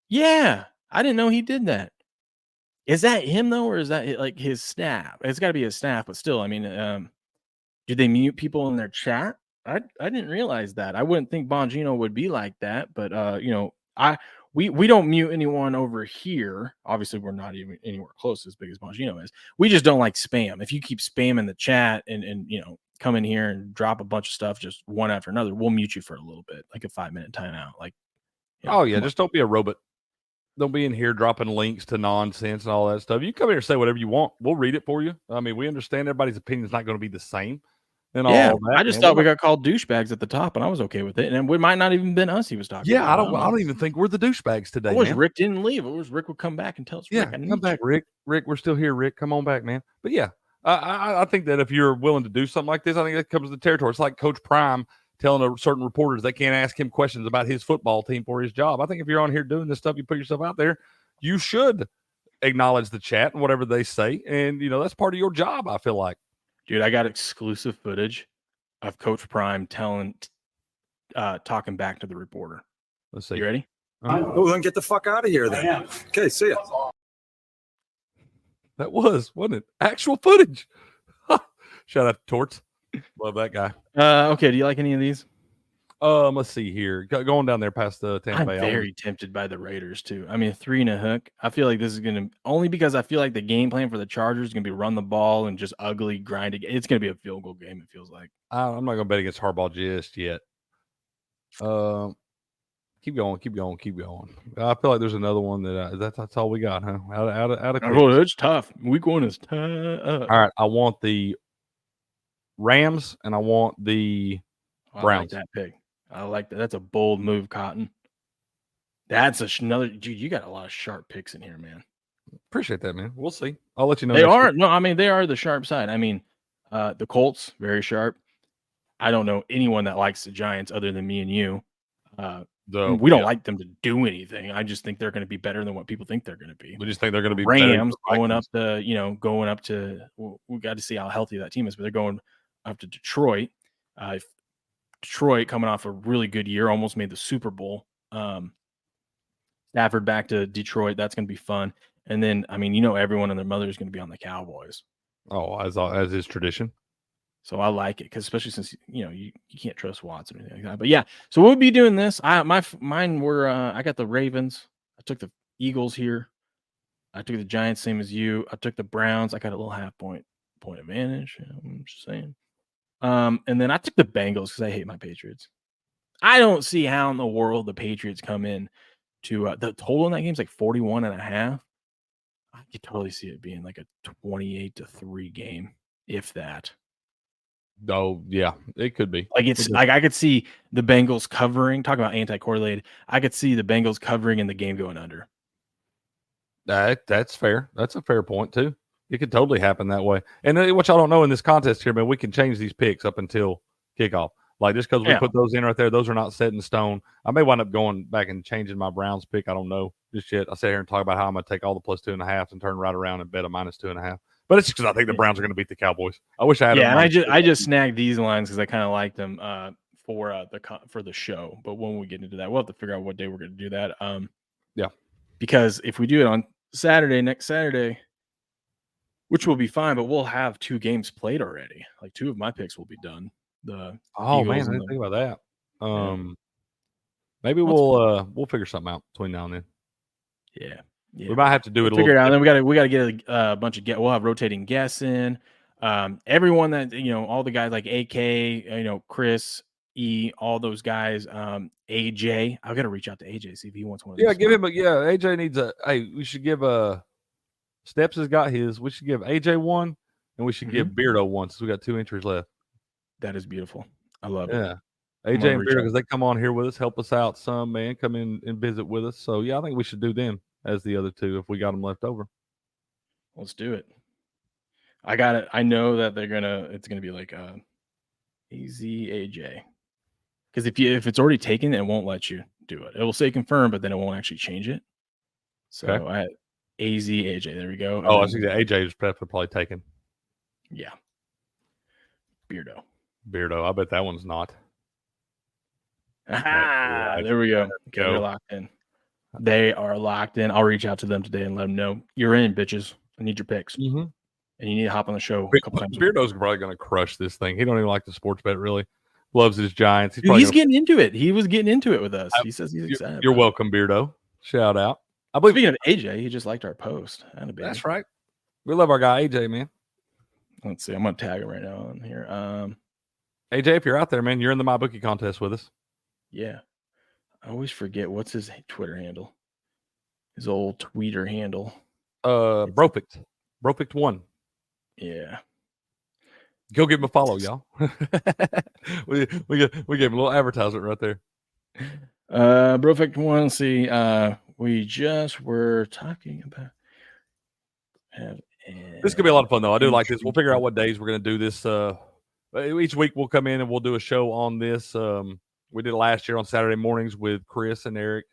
S9: Yeah, I didn't know he did that. Is that him, though, or is that like his staff? It's got to be his staff, but still, I mean, do they mute people in their chat? I didn't realize that. I wouldn't think Bongino would be like that, but we don't mute anyone over here. Obviously, we're not even anywhere close as big as Bongino is. We just don't like spam. If you keep spamming the chat and come in here and drop a bunch of stuff just one after another, we'll mute you for a little bit, like a 5-minute timeout. Like,
S2: just don't be a robot. Don't be in here dropping links to nonsense and all that stuff. You come here and say whatever you want. We'll read it for you. I mean, we understand everybody's opinion is not going to be the same. And all that.
S9: I just thought we got called douchebags at the top, and I was okay with it. And it might not even been us he was talking about.
S2: I don't even think we're the douchebags today.
S9: I wish Rick didn't leave. I wish Rick would come back and tell us.
S2: Yeah, come back, Rick. Rick, we're still here. Rick, come on back, man. But yeah, I think that if you're willing to do something like this, I think that comes with the territory. It's like Coach Prime telling certain reporters they can't ask him questions about his football team for his job. I think if you're on here doing this stuff, you put yourself out there, you should acknowledge the chat and whatever they say. And, that's part of your job, I feel like.
S9: Dude, I got exclusive footage of Coach Prime talking back to the reporter.
S2: Let's see.
S9: You ready?
S6: Well, then get the fuck out of here then. Okay, see ya.
S2: That wasn't it? Actual footage. Shout out to Torts. Love that guy.
S9: Okay, do you like any of these?
S2: Let's see here. Going down there past the Tampa Bay.
S9: I'm very tempted by the Raiders too. I mean, 3 and a hook. I feel like this is going to only because I feel like the game plan for the Chargers is going to be run the ball and just ugly grinding. It's going to be a field goal game. It feels like.
S2: I'm not going to bet against Harbaugh just yet. Keep going. I feel like there's another one that's all we got, huh? Out of.
S9: Oh, it's tough. Week 1 is tough.
S2: All right, I want the Rams and I want the Browns.
S9: I like that pick. I like that. That's a bold move, Cotton. That's another. Dude, you got a lot of sharp picks in here, man.
S2: Appreciate that, man. We'll see. I'll let you know.
S9: They are. No, I mean, they are the sharp side. I mean, the Colts, very sharp. I don't know anyone that likes the Giants other than me and you. We don't like them to do anything. I just think they're going to be better than what people think they're going to be.
S2: We just think they're going to be
S9: Rams going up to. Well, we got to see how healthy that team is, but they're going up to Detroit. Detroit coming off a really good year, almost made the Super Bowl. Stafford back to Detroit. That's going to be fun. And then, I mean, everyone and their mother is going to be on the Cowboys.
S2: Oh, as is tradition.
S9: So I like it because especially since you can't trust Watts or anything like that. But yeah, so we'll be doing this. Mine were I got the Ravens. I took the Eagles here. I took the Giants, same as you. I took the Browns. I got a little point advantage. I'm just saying. And then I took the Bengals because I hate my Patriots. I don't see how in the world the Patriots come in to the total in that game is like 41.5. I could totally see it being like a 28-3 game, if that.
S2: Oh yeah, it could be.
S9: Like it's like I could see the Bengals covering. Talking about anti-correlated, I could see the Bengals covering and the game going under.
S2: That's fair. That's a fair point too. It could totally happen that way. And what y'all don't know in this contest here, man, we can change these picks up until kickoff. Like just because we put those in right there, those are not set in stone. I may wind up going back and changing my Browns pick. I don't know just yet. I sit here and talk about how I'm going to take all the plus 2.5 and turn right around and bet a minus 2.5. But it's just because I think the Browns are going to beat the Cowboys. I wish I had.
S9: Yeah, and I just snagged these lines because I kind of like them for the show. But when we get into that, we'll have to figure out what day we're going to do that.
S2: Yeah,
S9: because if we do it on next Saturday, which will be fine, but we'll have 2 games played already. Like 2 of my picks will be done.
S2: Man, I didn't think about that. Maybe we'll figure something out between now and then.
S9: Yeah.
S2: We might have to do it a
S9: figure
S2: little.
S9: It out. And then we got to get a bunch of we'll have rotating guests in. Everyone that all the guys like AK, Chris, E, all those guys. AJ, I've got to reach out to AJ see if he wants one.
S2: Yeah, give him AJ needs we should give Steps has got his. We should give AJ one, and we should give Beardo one since we got 2 entries left.
S9: That is beautiful. I love it.
S2: Yeah. AJ and Beardo, because they come on here with us, help us out some, man. Come in and visit with us. So yeah, I think we should do them as the other 2 if we got them left over.
S9: Let's do it. I got it. I know that it's gonna be like AZAJ. Because if it's already taken, it won't let you do it. It will say confirm, but then it won't actually change it. So
S2: Okay.
S9: I AZAJ. There we go.
S2: Oh, I see that AJ is probably taken.
S9: Yeah.
S2: Beardo. I bet that one's not.
S9: Aha, there we go. Okay, they're locked in. They are locked in. I'll reach out to them today and let them know you're in, bitches. I need your picks.
S2: Mm-hmm.
S9: And you need to hop on the show a couple times.
S2: Beardo's probably going to crush this thing. He don't even like the sports bet, really. Loves his Giants.
S9: He's getting into it. He was getting into it with us. He says he's excited.
S2: You're welcome, Beardo. Shout out. I believe.
S9: Speaking of AJ, he just liked our post.
S2: That's right. We love our guy AJ, man.
S9: Let's see. I'm going to tag him right now on here.
S2: AJ, if you're out there, man, you're in the MyBookie contest with us.
S9: Yeah. I always forget what's his Twitter handle. His old tweeter handle.
S2: Bropict 1.
S9: Yeah.
S2: Go give him a follow, y'all. we gave him a little advertisement right there.
S9: Bropict 1. See, we just were talking about.
S2: This could be a lot of fun, though. I do like this. We'll figure out what days we're going to do this. Each week we'll come in and we'll do a show on this. We did it last year on Saturday mornings with Chris and Eric.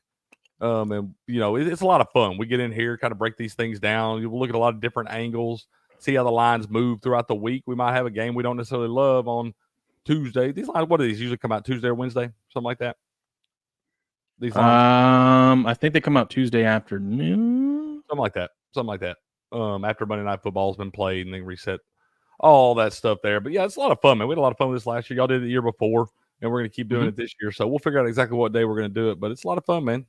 S2: And, it's a lot of fun. We get in here, kind of break these things down. We'll look at a lot of different angles, see how the lines move throughout the week. We might have a game we don't necessarily love on Tuesday. These lines, what do these usually come out, Tuesday or Wednesday? Something like that? These lines?
S9: I think they come out Tuesday afternoon.
S2: Something like that. After Monday Night Football's been played and then reset all that stuff there. But, yeah, it's a lot of fun, man. We had a lot of fun with this last year. Y'all did it the year before, and we're going to keep doing it this year. So we'll figure out exactly what day we're going to do it. But it's a lot of fun, man.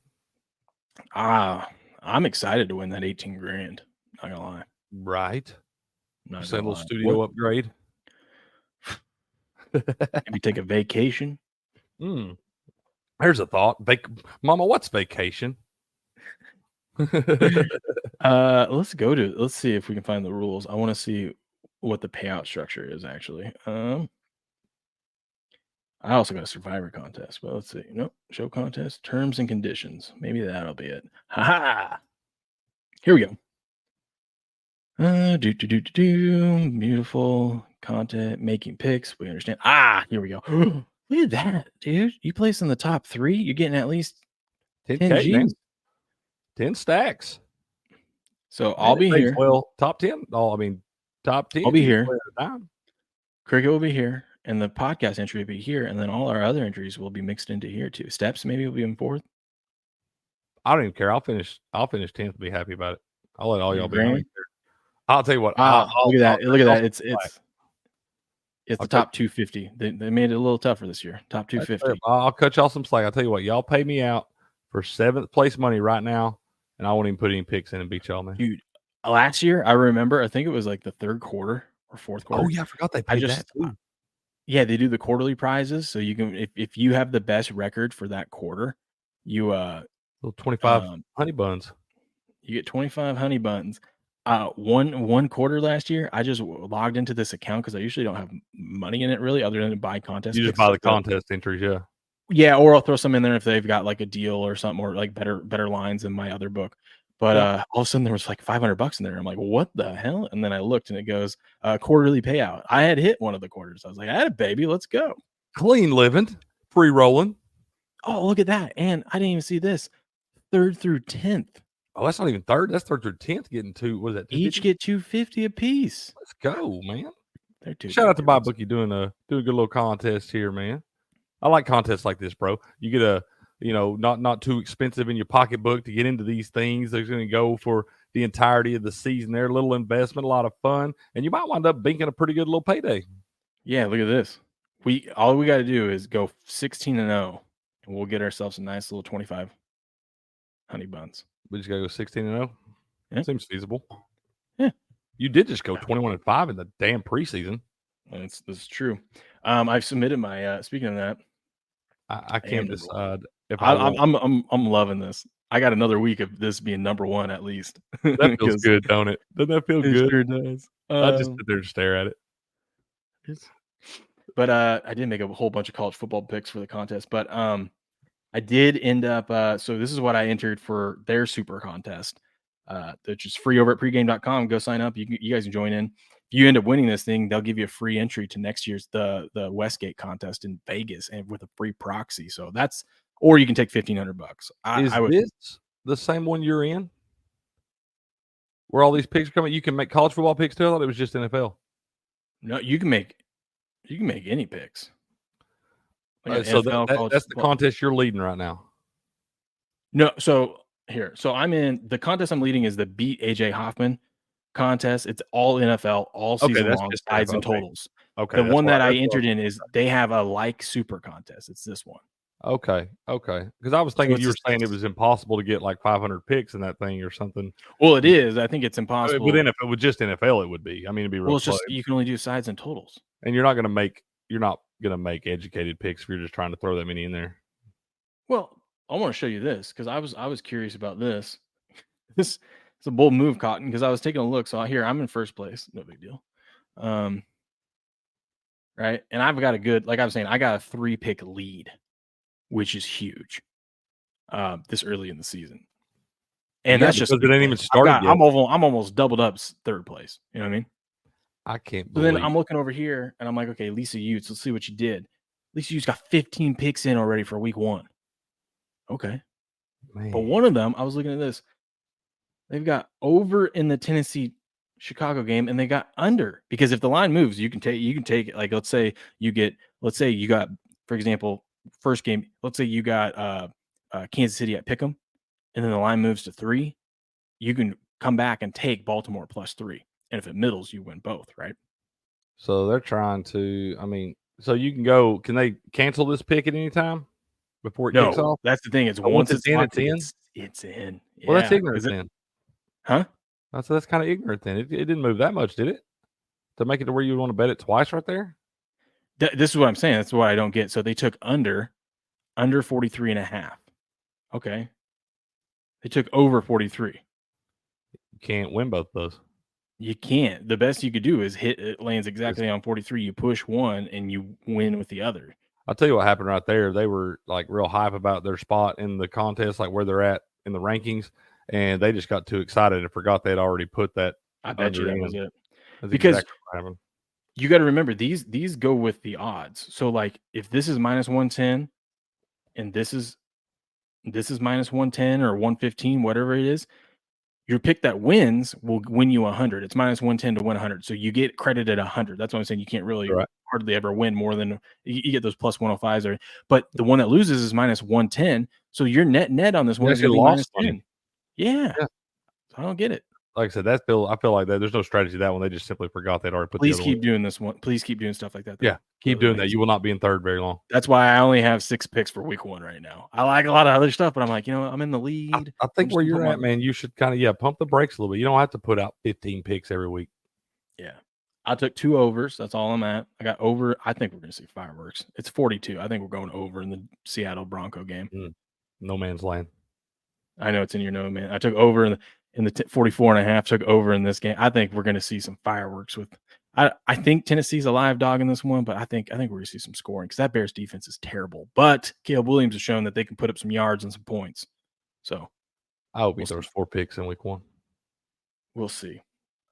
S9: I'm excited to win that $18,000. Not gonna lie.
S2: Right.
S9: Not
S2: a little studio upgrade.
S9: Maybe take a vacation.
S2: Here's a thought. Mama, what's vacation?
S9: Let's see if we can find the rules. I want to see what the payout structure is actually. I also got a Survivor contest, but let's see. Nope. Show contest, terms and conditions. Maybe that'll be it. Ha! Here we go. Beautiful content, making picks. We understand. Here we go. Look at that, dude. You place in the top 3, you're getting at least 10 G's.
S2: 10 stacks.
S9: So I'll be here.
S2: Well, top 10. Top 10.
S9: I'll be here. Cricket will be here. And the podcast entry will be here, and then all our other entries will be mixed into here too. Steps maybe will be in 4th.
S2: I don't even care. I'll finish 10th. Be happy about it. I'll let all y'all be
S9: Grand.
S2: I'll tell you what.
S9: Look at that. Look at that. It's the top 250. They made it a little tougher this year. Top 250.
S2: I'll cut y'all some slack. I'll tell you what. Y'all pay me out for 7th place money right now, and I won't even put any picks in and beat y'all, man.
S9: Dude, last year I remember. I think it was like the 3rd quarter or 4th quarter.
S2: Oh yeah, I forgot they paid that too.
S9: Yeah, they do the quarterly prizes, so you can if you have the best record for that quarter, you
S2: little 25 honey buns.
S9: You get 25 honey buns. One quarter last year, I just logged into this account because I usually don't have money in it really, other than to buy contests.
S2: You just buy the contest entries, yeah.
S9: Yeah, or I'll throw some in there if they've got like a deal or something, or like better lines in my other book. But all of a sudden there was like $500 in there. I'm like, what the hell? And then I looked and it goes quarterly payout. I had hit one of the quarters. I was like, I had a baby. Let's go.
S2: Clean living, free rolling.
S9: Oh, look at that. And I didn't even see this. 3rd through 10th.
S2: Oh, that's not even 3rd. That's 3rd through 10th getting two. What is that?
S9: Each get $250 a piece.
S2: Let's go, man.
S9: Shout
S2: out to MyBookie doing a good little contest here, man. I like contests like this, bro. You get a not too expensive in your pocketbook to get into these things. They're going to go for the entirety of the season. They're a little investment, a lot of fun, and you might wind up banking a pretty good little payday.
S9: Yeah, look at this. All we got to do is go 16-0, and we'll get ourselves a nice little 25 honey buns.
S2: We just got to go 16-0.
S9: Yeah.
S2: Seems feasible.
S9: Yeah,
S2: you did just go 21-5 in the damn preseason.
S9: This is true. I've submitted my. Speaking of that,
S2: I can't decide.
S9: I'm loving this. I got another week of this being number 1 at least.
S2: That feels good, don't it? Doesn't that feel good?
S9: Sure does.
S2: I just sit there and stare at it.
S9: But I did make a whole bunch of college football picks for the contest. But I did end up. So this is what I entered for their super contest, which is free over at pregame.com. Go sign up. You guys can join in. you end up winning this thing, they'll give you a free entry to next year's the Westgate contest in Vegas, and with a free proxy. So that's, or you can take $1,500.
S2: Is
S9: I would.
S2: this the same one you're in? Where all these picks are coming? You can make college football picks too. I thought it was just NFL.
S9: No, you can make any picks.
S2: So that's the contest you're leading right now.
S9: No, so I'm in the contest. I'm leading is the Beat AJ Hoffman contest. It's all NFL, all season long, sides and totals.
S2: Okay.
S9: The one that I entered in is they have a like super contest. It's this one.
S2: Okay. Because I was thinking you were saying it was impossible to get like 500 picks in that thing or something.
S9: Well, it is. I think it's impossible.
S2: Within, if it was just NFL, it would be. I mean, it'd be real.
S9: Well, it's just you can only do sides and totals,
S2: and you're not going to make educated picks if you're just trying to throw that many in there.
S9: Well, I want to show you this because I was curious about this. This is a bold move, Cotton, because I was taking a look. So here I'm in first place, no big deal. Right, and I've got a good, like I was saying, I got a 3-pick lead, which is huge. This early in the season, and that's just
S2: it didn't even start yet.
S9: I'm almost doubled up third place. You know what I mean?
S2: I can't.
S9: So then I'm looking over here, and I'm like, okay, Lisa Utes, let's see what you did. Lisa Utes got 15 picks in already for week 1. Okay. Man. But one of them, I was looking at this. They've got over in the Tennessee Chicago game, and they got under, because if the line moves, you can take like, let's say you got, for example, first game, let's say you got Kansas City at Pick'em, and then the line moves to 3, you can come back and take Baltimore +3. And if it middles, you win both, right?
S2: So they're trying to, so you can go, can they cancel this pick at any time before it kicks off?
S9: That's the thing. It's once it's in, it's in. Yeah.
S2: Well, that's ignorant then.
S9: Huh?
S2: That's kind of ignorant then. It didn't move that much, did it? To make it to where you want to bet it twice right there?
S9: This is what I'm saying. That's what I don't get. So they took under 43.5. Okay. They took over 43.
S2: You can't win both those.
S9: You can't. The best you could do is hit it lands exactly on 43. You push one and you win with the other.
S2: I'll tell you what happened right there. They were like real hype about their spot in the contest, like where they're at in the rankings, and they just got too excited and forgot they'd already put that.
S9: I bet you that was it.
S2: That's
S9: because
S2: exactly what happened.
S9: You got to remember these go with the odds. So like if this is -110 and this is -110 or 115, whatever it is, your pick that wins will win you 100. It's -110 to win 100. So you get credited 100. That's why I'm saying you can't really hardly ever win more than you get those +105s. Or, but the one that loses is -110. So your net on this one is going to be -10. Yeah. So I don't get it.
S2: Like I said, I feel like that. There's no strategy to that one. They just simply forgot they'd already put.
S9: Please keep doing this one. Please keep doing stuff like that.
S2: Yeah, keep doing that. You will not be in third very long.
S9: That's why I only have 6 picks for week 1 right now. I like a lot of other stuff, but I'm like, I'm in the lead.
S2: I think where you're at, man, you should kind of pump the brakes a little bit. You don't have to put out 15 picks every week.
S9: Yeah, I took 2 overs. That's all I'm at. I got over. I think we're going to see fireworks. It's 42. I think we're going over in the Seattle Bronco game.
S2: No man's land.
S9: I know it's in your no man. I took over in the 44.5, took over in this game. I think we're going to see some fireworks with. I think Tennessee's a live dog in this one, but I think we're going to see some scoring because that Bears defense is terrible. But Caleb Williams has shown that they can put up some yards and some points. So
S2: I hope he throws 4 picks in week 1.
S9: We'll see.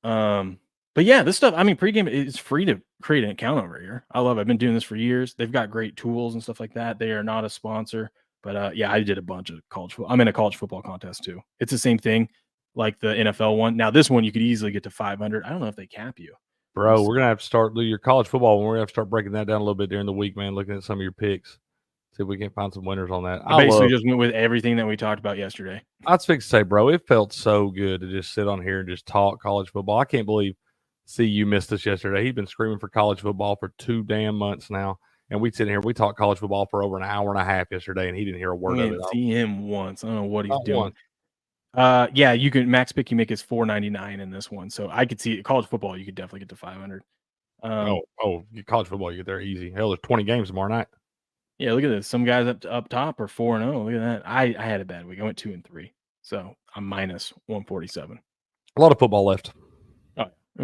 S9: But yeah, this stuff. Pregame is free to create an account over here. I love it. I've been doing this for years. They've got great tools and stuff like that. They are not a sponsor, but I did a bunch of college football. I'm in a college football contest too. It's the same thing like the NFL one. Now this one you could easily get to 500. I don't know if they cap you.
S2: Bro, we're gonna have to start your college football one. We're gonna have to start breaking that down a little bit during the week, man. Looking at some of your picks, see if we can find some winners on that.
S9: I basically just went with everything that we talked about yesterday.
S2: I was fixing to say, bro, it felt so good to just sit on here and just talk college football. I can't believe you missed us yesterday. He'd been screaming for college football for 2 damn months now, and we sit here. We talked college football for over an hour and a half yesterday, and he didn't hear a word of it.
S9: I didn't see him once. I don't know what he's doing. Yeah, you can max pick. You make is $4.99 in this one, so I could see college football. You could definitely get to 500.
S2: College football, you get there easy. Hell, there's 20 games tomorrow night.
S9: Yeah, look at this. Some guys up top are 4-0. Look at that. I had a bad week. I went 2-3, so I'm -147.
S2: A lot of football left.
S9: Oh, it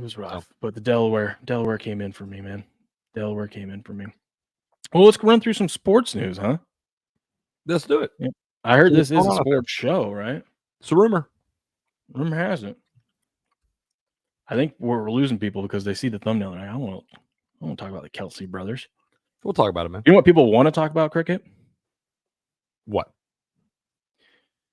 S9: was rough, but the Delaware came in for me, man. Delaware came in for me. Well, let's run through some sports news, huh?
S2: Let's do it.
S9: Yeah. I heard this is a sports show, right?
S2: It's a rumor.
S9: Rumor has it. I think we're losing people because they see the thumbnail and I want to talk about the Kelce brothers.
S2: We'll talk about it, man.
S9: You know what people want to talk about, Cricket?
S2: What?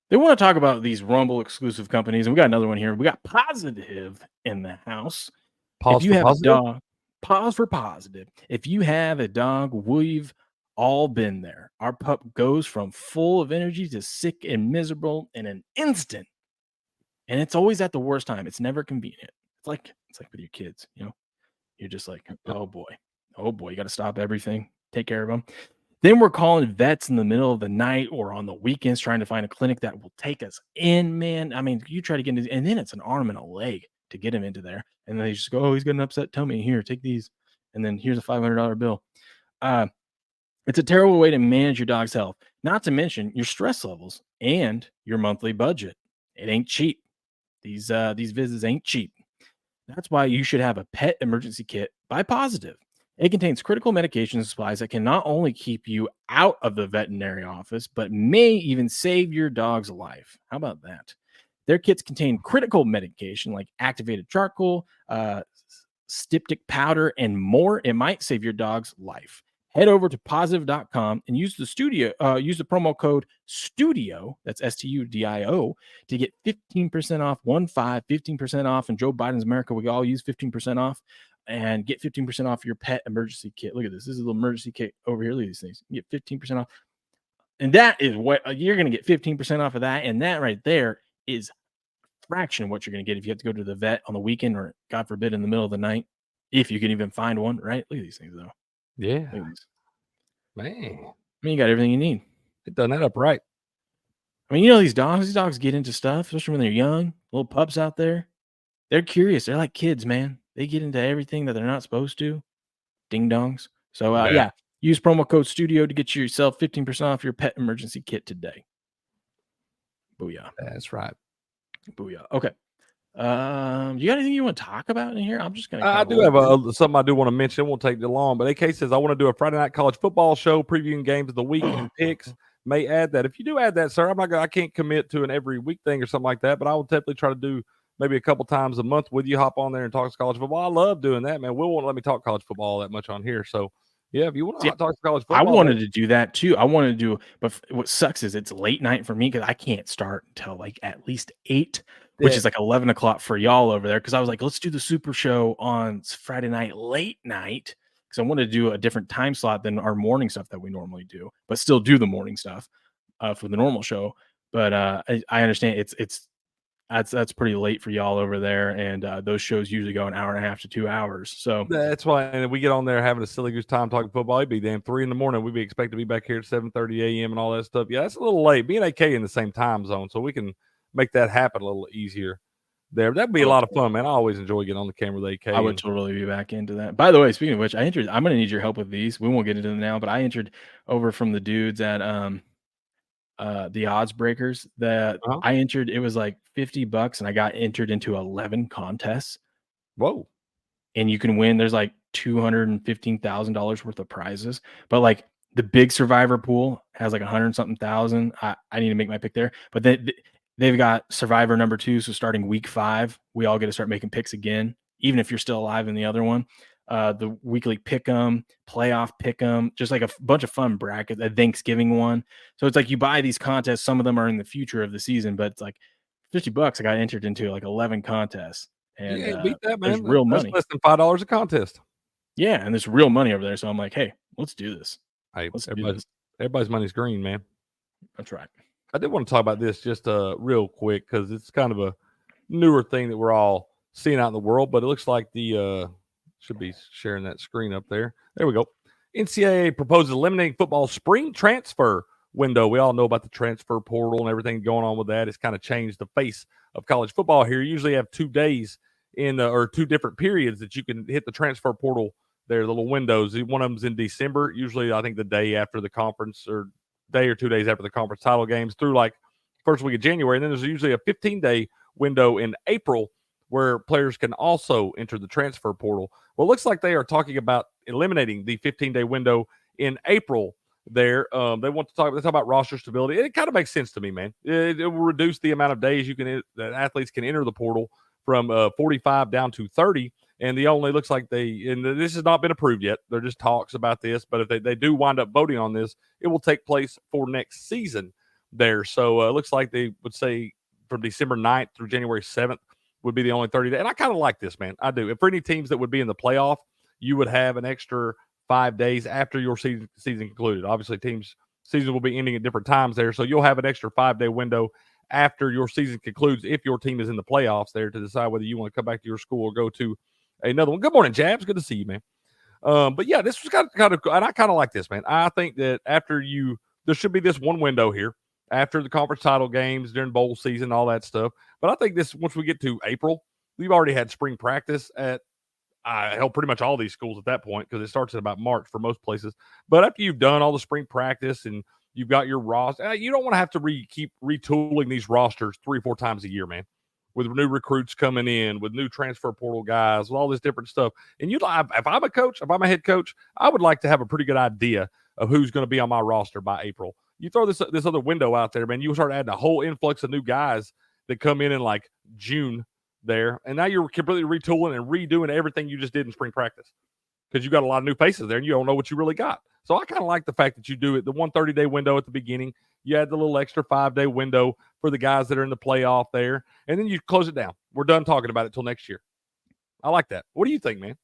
S9: They want to talk about these Rumble exclusive companies, and we got another one here. We got Positive in the house.
S2: Pause
S9: if you
S2: for
S9: have
S2: positive?
S9: a dog, pause for Positive. If you have a dog, we've all been there. Our pup goes from full of energy to sick and miserable in an instant, and it's always at the worst time. It's never convenient. It's like with your kids, you know. You're just like, oh boy, you got to stop everything, take care of them. Then we're calling vets in the middle of the night or on the weekends trying to find a clinic that will take us in, man. I mean, you try to get into, and then it's an arm and a leg to get him into there. And then they just go, oh, he's got an upset tummy. Here, take these. And then here's a $500 bill. It's a terrible way to manage your dog's health, not to mention your stress levels and your monthly budget. It ain't cheap. These visits ain't cheap. That's why you should have a pet emergency kit by Positive. It contains critical medications and supplies that can not only keep you out of the veterinary office, but may even save your dog's life. How about that? Their kits contain critical medication like activated charcoal, styptic powder, and more. It might save your dog's life. Head over to positive.com and use the promo code STUDIO, that's STUDIO, to get 15% off, 15% off. In Joe Biden's America, we all use 15% off. And get 15% off your pet emergency kit. Look at this. This is a little emergency kit over here. Look at these things. You get 15% off. And that is what you're going to get 15% off of that. And that right there is a fraction of what you're going to get if you have to go to the vet on the weekend or, God forbid, in the middle of the night. If you can even find one, right? Look at these things, though.
S2: Yeah.
S9: Look at these.
S2: Man.
S9: I mean, you got everything you need.
S2: They've done that up right.
S9: I mean, you know, these dogs get into stuff, especially when they're young. Little pups out there. They're curious. They're like kids, man. They get into everything that they're not supposed to. Ding dongs. So, yeah, use promo code STUDIO to get yourself 15% off your pet emergency kit today. Booyah.
S2: That's right.
S9: Booyah. Okay. You got anything you want to talk about in here? I'm just going to.
S2: I do have something I do want to mention. It won't take too long, but AK says, I want to do a Friday night college football show previewing games of the week and picks. May add that. If you do add that, sir, I can't commit to an every week thing or something like that, but I will definitely try to do maybe a couple times a month with you, hop on there and talk college football. I love doing that, man. Will won't let me talk college football that much on here. So, yeah, if you want to talk college football.
S9: I wanted to do that too. I wanted to do, but what sucks is it's late night for me because I can't start until like at least 8, which is like 11 o'clock for y'all over there. Because I was like, let's do the Super Show on Friday night, late night. Because I wanted to do a different time slot than our morning stuff that we normally do, but still do the morning stuff for the normal show. But I understand that's pretty late for y'all over there, and those shows usually go an hour and a half to 2 hours. So
S2: that's why, and we get on there having a silly goose time talking football. It'd be damn 3 a.m. We'd be expected to be back here at 7:30 a.m. and all that stuff. Yeah, that's a little late. Me and AK in the same time zone, so we can make that happen a little easier there. That'd be a lot of fun, man. I always enjoy getting on the camera with AK.
S9: I would totally be back into that. By the way, speaking of which, I'm going to need your help with these. We won't get into them now, but I entered over from the dudes at the odds breakers that I entered. It was like $50 and I got entered into 11 contests.
S2: Whoa.
S9: And you can win. There's like $215,000 worth of prizes, but like the big survivor pool has like 100-something thousand. I need to make my pick there, but they've got survivor number 2. So starting week 5, we all get to start making picks again, even if you're still alive in the other one. The weekly pick'em, playoff pick'em, just like a bunch of fun brackets, a Thanksgiving one. So it's like you buy these contests. Some of them are in the future of the season, but it's like $50. I got entered into like 11 contests, and
S2: beat that, man.
S9: There's real money.
S2: Less than $5 a contest.
S9: Yeah, and there's real money over there. So I'm like, hey, let's do this.
S2: Hey, everybody's money's green, man.
S9: That's right.
S2: I did want to talk about this just real quick because it's kind of a newer thing that we're all seeing out in the world, but it looks like the should be sharing that screen up there. There we go. NCAA proposes eliminating football spring transfer window. We all know about the transfer portal and everything going on with that. It's kind of changed the face of college football here. You usually have 2 days or 2 different periods that you can hit the transfer portal there, the little windows. One of them's in December, usually I think the day after the conference or day or 2 days after the conference title games through like first week of January. And then there's usually a 15-day window in April where players can also enter the transfer portal. Well, it looks like they are talking about eliminating the 15-day window in April there. They talk about roster stability. It kind of makes sense to me, man. It will reduce the amount of days that athletes can enter the portal from 45 down to 30. And the only looks like and this has not been approved yet. They're just talks about this. But if they do wind up voting on this, it will take place for next season there. So it looks like they would say from December 9th through January 7th would be the only 30 days. And I kind of like this, man. I do. If for any teams that would be in the playoff, you would have an extra 5 days after your season concluded. Obviously, teams' season will be ending at different times there. So you'll have an extra 5-day window after your season concludes if your team is in the playoffs there to decide whether you want to come back to your school or go to another one. Good morning, Jabs. Good to see you, man. But yeah, this was kind of, and I kind of like this, man. I think that there should be this one window here after the conference title games during bowl season, all that stuff. But I think once we get to April, we've already had spring practice at pretty much all these schools at that point because it starts at about March for most places. But after you've done all the spring practice and you've got your roster, you don't want to have to keep retooling these rosters 3 or 4 times a year, man. With new recruits coming in, with new transfer portal guys, with all this different stuff. And if I'm a coach, if I'm a head coach, I would like to have a pretty good idea of who's going to be on my roster by April. You throw this other window out there, man, you start adding a whole influx of new guys that come in like June there. And now you're completely retooling and redoing everything you just did in spring practice because you got a lot of new faces there and you don't know what you really got. So I kind of like the fact that you do it, the 130-day window at the beginning. You add the little extra 5-day window for the guys that are in the playoff there, and then you close it down. We're done talking about it till next year. I like that. What do you think, man?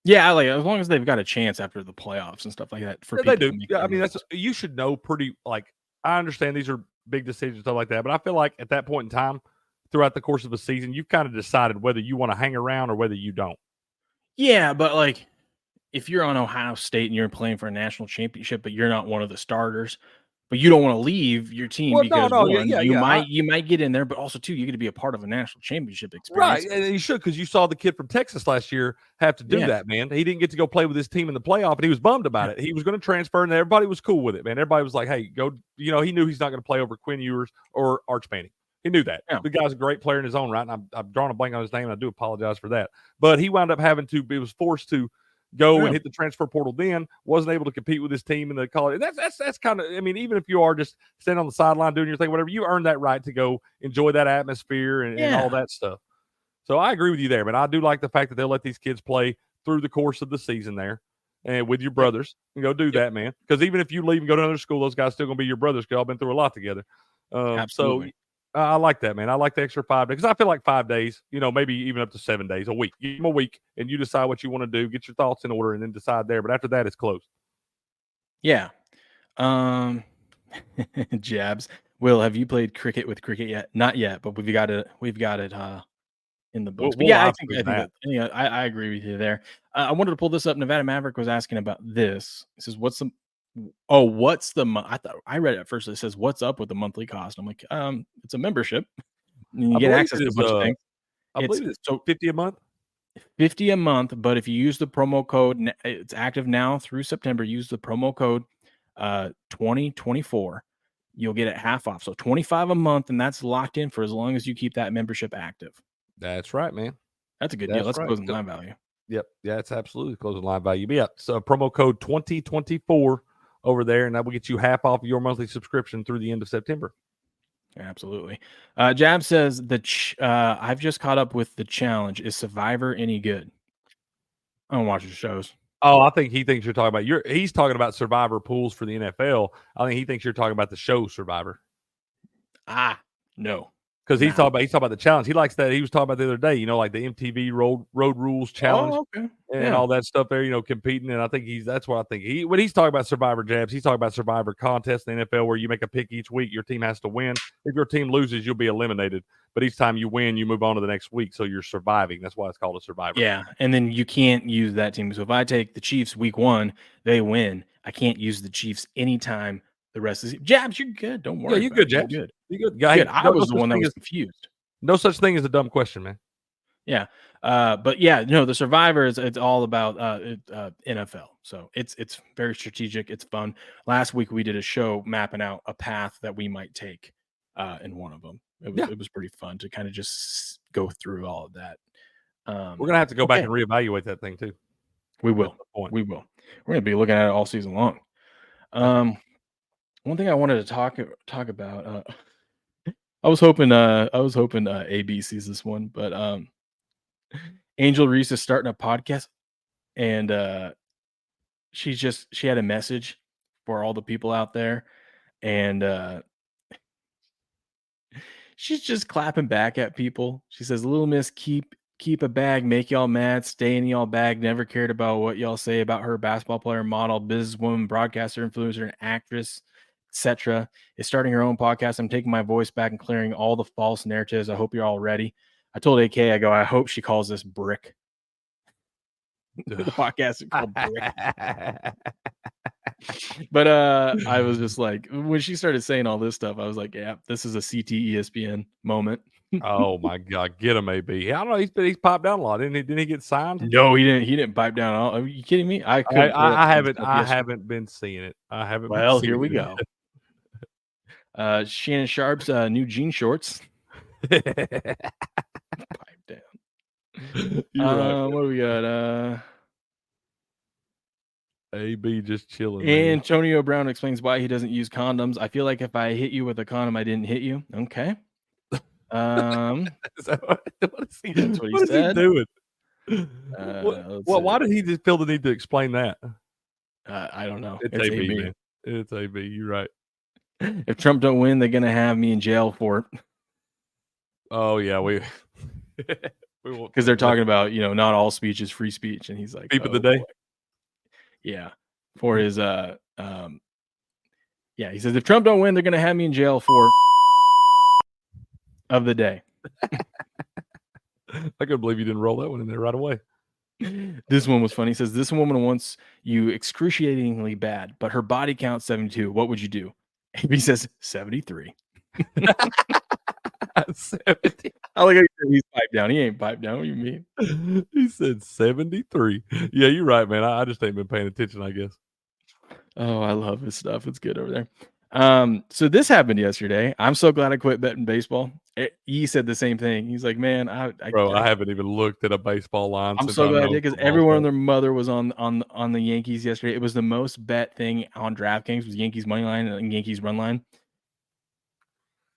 S9: Yeah, I like it, as long as they've got a chance after the playoffs and stuff like that. For
S2: they do. Yeah, I mean, you should know pretty. Like, I understand these are big decisions and stuff like that, but I feel like at that point in time, throughout the course of a season, you've kind of decided whether you want to hang around or whether you don't.
S9: Yeah, but like, if you're on Ohio State and you're playing for a national championship, but you're not one of the starters, but you don't want to leave your team because you might get in there, but also too, you get to be a part of a national championship experience.
S2: Right, and you should because you saw the kid from Texas last year have to do that, man. He didn't get to go play with his team in the playoff, and he was bummed about it. He was going to transfer, and everybody was cool with it, man. Everybody was like, hey, go. He knew he's not going to play over Quinn Ewers or Arch Manning. He knew that. Yeah. The guy's a great player in his own right, and I'm drawing a blank on his name, and I do apologize for that. But he wound up he was forced to go and hit the transfer portal then, wasn't able to compete with his team in the college. And that's kind of, I mean, even if you are just standing on the sideline doing your thing, whatever, you earn that right to go enjoy that atmosphere and all that stuff. So I agree with you there, but I do like the fact that they'll let these kids play through the course of the season there and with your brothers and go do that, man. Because even if you leave and go to another school, those guys still going to be your brothers because y'all been through a lot together.
S9: Absolutely.
S2: So I like that, man. I like the extra 5 days because I feel like 5 days, maybe even up to 7 days, a week. Give them a week and you decide what you want to do, get your thoughts in order, and then decide there. But after that, it's closed.
S9: Yeah. Jabs. Will, have you played cricket with cricket yet? Not yet, but we've got it in the books. But yeah, I agree with you there. I wanted to pull this up. Nevada Maverick was asking about this. It says, what's the I thought I read it at first. It says, what's up with the monthly cost? I'm like, it's a membership. And you get access to a bunch of things.
S2: I believe it's $50 a month.
S9: $50 a month, but if you use the promo code, it's active now through September. Use the promo code 2024. You'll get it half off. So $25 a month, and that's locked in for as long as you keep that membership active.
S2: That's right, man.
S9: That's a good deal. That's closing line value.
S2: Yep. Yeah, it's absolutely closing line value. But yeah, so promo code 2024 over there, and that will get you half off your monthly subscription through the end of September.
S9: Absolutely. Jab says I've just caught up with the challenge. Is Survivor any good? I don't watch the shows.
S2: Oh, I think he thinks you're talking about he's talking about Survivor pools for the NFL. I think he thinks you're talking about the show Survivor.
S9: No.
S2: Because he's talking about the challenge. He likes that. He was talking about the other day, like the MTV Road Rules Challenge and all that stuff there, competing. And I think that's what I think. When he's talking about Survivor Jabs, he's talking about Survivor contest in the NFL where you make a pick each week. Your team has to win. If your team loses, you'll be eliminated. But each time you win, you move on to the next week. So you're surviving. That's why it's called a Survivor.
S9: Yeah. And then you can't use that team. So if I take the Chiefs week 1, they win. I can't use the Chiefs anytime the rest of the Jabs, you're good. Don't worry.
S2: Yeah, you're good, Jabs.
S9: You're good.
S2: You're good. Guy,
S9: I was the one that was confused.
S2: No such thing as a dumb question, man.
S9: Yeah. But yeah, the Survivor it's all about NFL. So it's very strategic. It's fun. Last week we did a show mapping out a path that we might take in one of them. It was pretty fun to kind of just go through all of that.
S2: We're gonna have to go back and reevaluate that thing too.
S9: We will. We're gonna be looking at it all season long. One thing I wanted to talk about. I was hoping AB sees this one, but Angel Reese is starting a podcast, and she had a message for all the people out there, and she's just clapping back at people. She says, "Little Miss, keep a bag, make y'all mad, stay in y'all bag. Never cared about what y'all say about her. Basketball player, model, businesswoman, broadcaster, influencer, and actress, etc. Is starting her own podcast. I'm taking my voice back and clearing all the false narratives. I hope you're all ready." I told AK, I hope she calls this Brick. The podcast is called Brick. But I was just like, when she started saying all this stuff, I was like, yeah, this is a CT ESPN moment.
S2: Oh my God, get him, AB. I don't know. He's popped down a lot, didn't he? Didn't he get signed?
S9: No, he didn't. He didn't pipe down. Are you kidding me? I
S2: haven't been seeing it. I haven't.
S9: Well, here we go. Shannon Sharp's new jean shorts. Pipe down. Right, what do we got?
S2: AB just chilling.
S9: Antonio Brown explains why he doesn't use condoms. I feel like if I hit you with a condom, I didn't hit you. Okay.
S2: That's what he
S9: said.
S2: Doing? Why did he just feel the need to explain that?
S9: I don't know.
S2: It's AB, man. It's AB. You're right.
S9: If Trump don't win, they're gonna have me in jail for it.
S2: Oh yeah, we
S9: because they're talking about not all speech is free speech, and he's like
S2: beep of the day.
S9: Boy. Yeah, for his yeah, he says if Trump don't win, they're gonna have me in jail for of the day.
S2: I couldn't believe you didn't roll that one in there right away.
S9: This one was funny. He says this woman wants you excruciatingly bad, but her body count 72. What would you do? He says 73.
S2: 70.
S9: I like how he's piped down. He ain't piped down. What do you mean?
S2: He said 73. Yeah, you're right, man. I just ain't been paying attention, I guess.
S9: Oh, I love his stuff. It's good over there. So this happened yesterday. I'm so glad I quit betting baseball. He said the same thing. He's like, man, I
S2: haven't even looked at a baseball line.
S9: I'm so glad I did because everyone and their mother was on the Yankees yesterday. It was the most bet thing on DraftKings was Yankees money line and Yankees run line.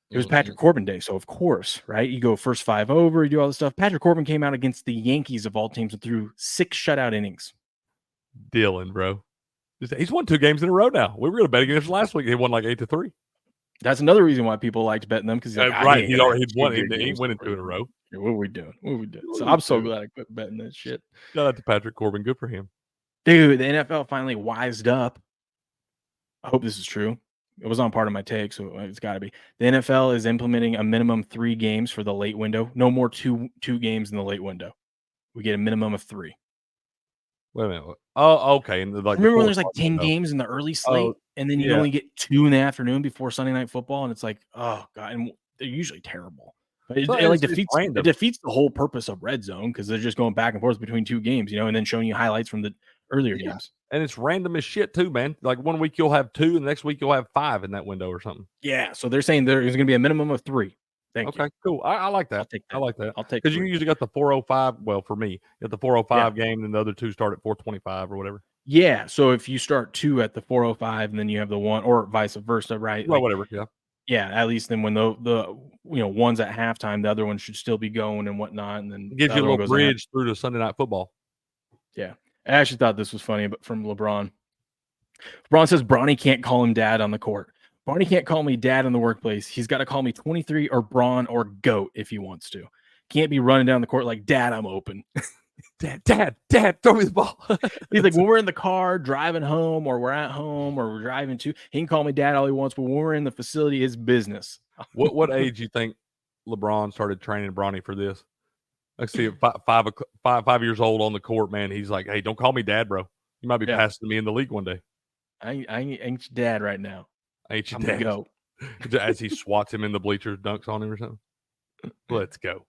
S9: It was Patrick Corbin day, so of course, right? You go first 5 over, you do all this stuff. Patrick Corbin came out against the Yankees of all teams and threw 6 shutout innings.
S2: Dylan, bro. He's won 2 games in a row now. We were going to bet against him last week. He won like 8-3.
S9: That's another reason why people liked betting them because he's like,
S2: right. He's won. He went 2 in a row.
S9: What are we doing? So I'm so glad I quit betting that shit.
S2: Shout out to Patrick Corbin. Good for him.
S9: Dude, the NFL finally wised up. I hope this is true. It was on part of my take, so it's got to be. The NFL is implementing a minimum 3 games for the late window. No more two games in the late window. We get a minimum of 3.
S2: Wait a minute. Oh, okay. And
S9: remember when there's like 10 games in the early slate, and then you only get 2 in the afternoon before Sunday Night Football, and it's like, oh god, and they're usually terrible. But it defeats the whole purpose of Red Zone because they're just going back and forth between 2 games, and then showing you highlights from the earlier games.
S2: And it's random as shit too, man. Like one week you'll have 2, and the next week you'll have 5 in that window or something.
S9: Yeah, so they're saying there's going to be a minimum of 3. Thank you.
S2: Cool. I like that. I like that.
S9: I'll take
S2: because you usually got the 4:05. Well, for me, you got the 4:05 game, and the other 2 start at 4:25 or whatever.
S9: Yeah. So if you start 2 at the 4:05, and then you have the 1, or vice versa, right?
S2: Well, whatever. Yeah.
S9: Yeah. At least then when the one's at halftime, the other one should still be going and whatnot, and then
S2: it gives you a little bridge through to Sunday Night Football.
S9: Yeah. I actually thought this was funny, but from LeBron. LeBron says Bronny can't call him dad on the court. Bronny can't call me dad in the workplace. He's got to call me 23 or Braun or GOAT if he wants to. Can't be running down the court like, Dad, I'm open. Dad, throw me the ball. He's like, when we're in the car driving home, or we're at home, or we're driving to, he can call me dad all he wants, but when we're in the facility, it's business.
S2: What age do you think LeBron started training Bronny for this? I see 5 years old on the court, man. He's like, hey, don't call me dad, bro. You might be passing me in the league one day.
S9: I ain't your dad right now.
S2: Ain't your dad. Go. As he swats him in the bleachers, dunks on him or something. Let's go.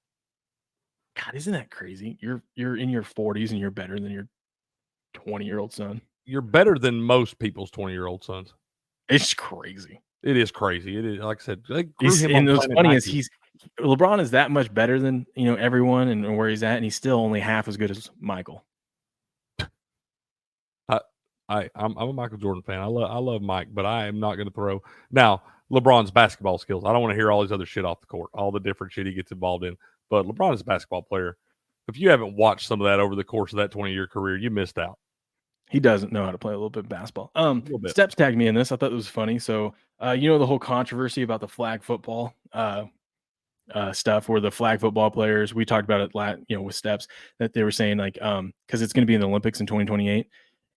S9: God, isn't that crazy? You're in your 40s and you're better than your 20-year-old son.
S2: You're better than most people's 20-year-old sons.
S9: It's crazy.
S2: It is crazy. It is, like I said.
S9: And what's funny is LeBron is that much better than everyone and where he's at, and he's still only half as good as Michael.
S2: I'm a Michael Jordan fan. I love Mike, but I am not going to throw. Now, LeBron's basketball skills. I don't want to hear all these other shit off the court, all the different shit he gets involved in. But LeBron is a basketball player. If you haven't watched some of that over the course of that 20-year career, you missed out.
S9: He doesn't know how to play a little bit of basketball.
S2: little bit.
S9: Steps tagged me in this. I thought it was funny. So, the whole controversy about the flag football stuff, where the flag football players, we talked about it, with Steps, that they were saying like, because it's going to be in the Olympics in 2028.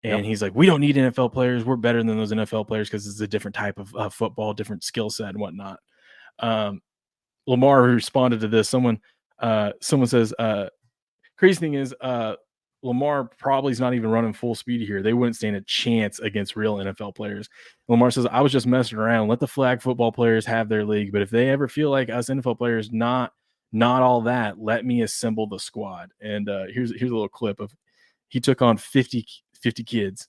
S9: And he's like, we don't need NFL players. We're better than those NFL players because it's a different type of football, different skill set and whatnot. Lamar responded to this. Someone says, crazy thing is, Lamar probably is not even running full speed here. They wouldn't stand a chance against real NFL players. Lamar says, I was just messing around. Let the flag football players have their league. But if they ever feel like us NFL players, not all that, let me assemble the squad. And here's a little clip of he took on 50 kids.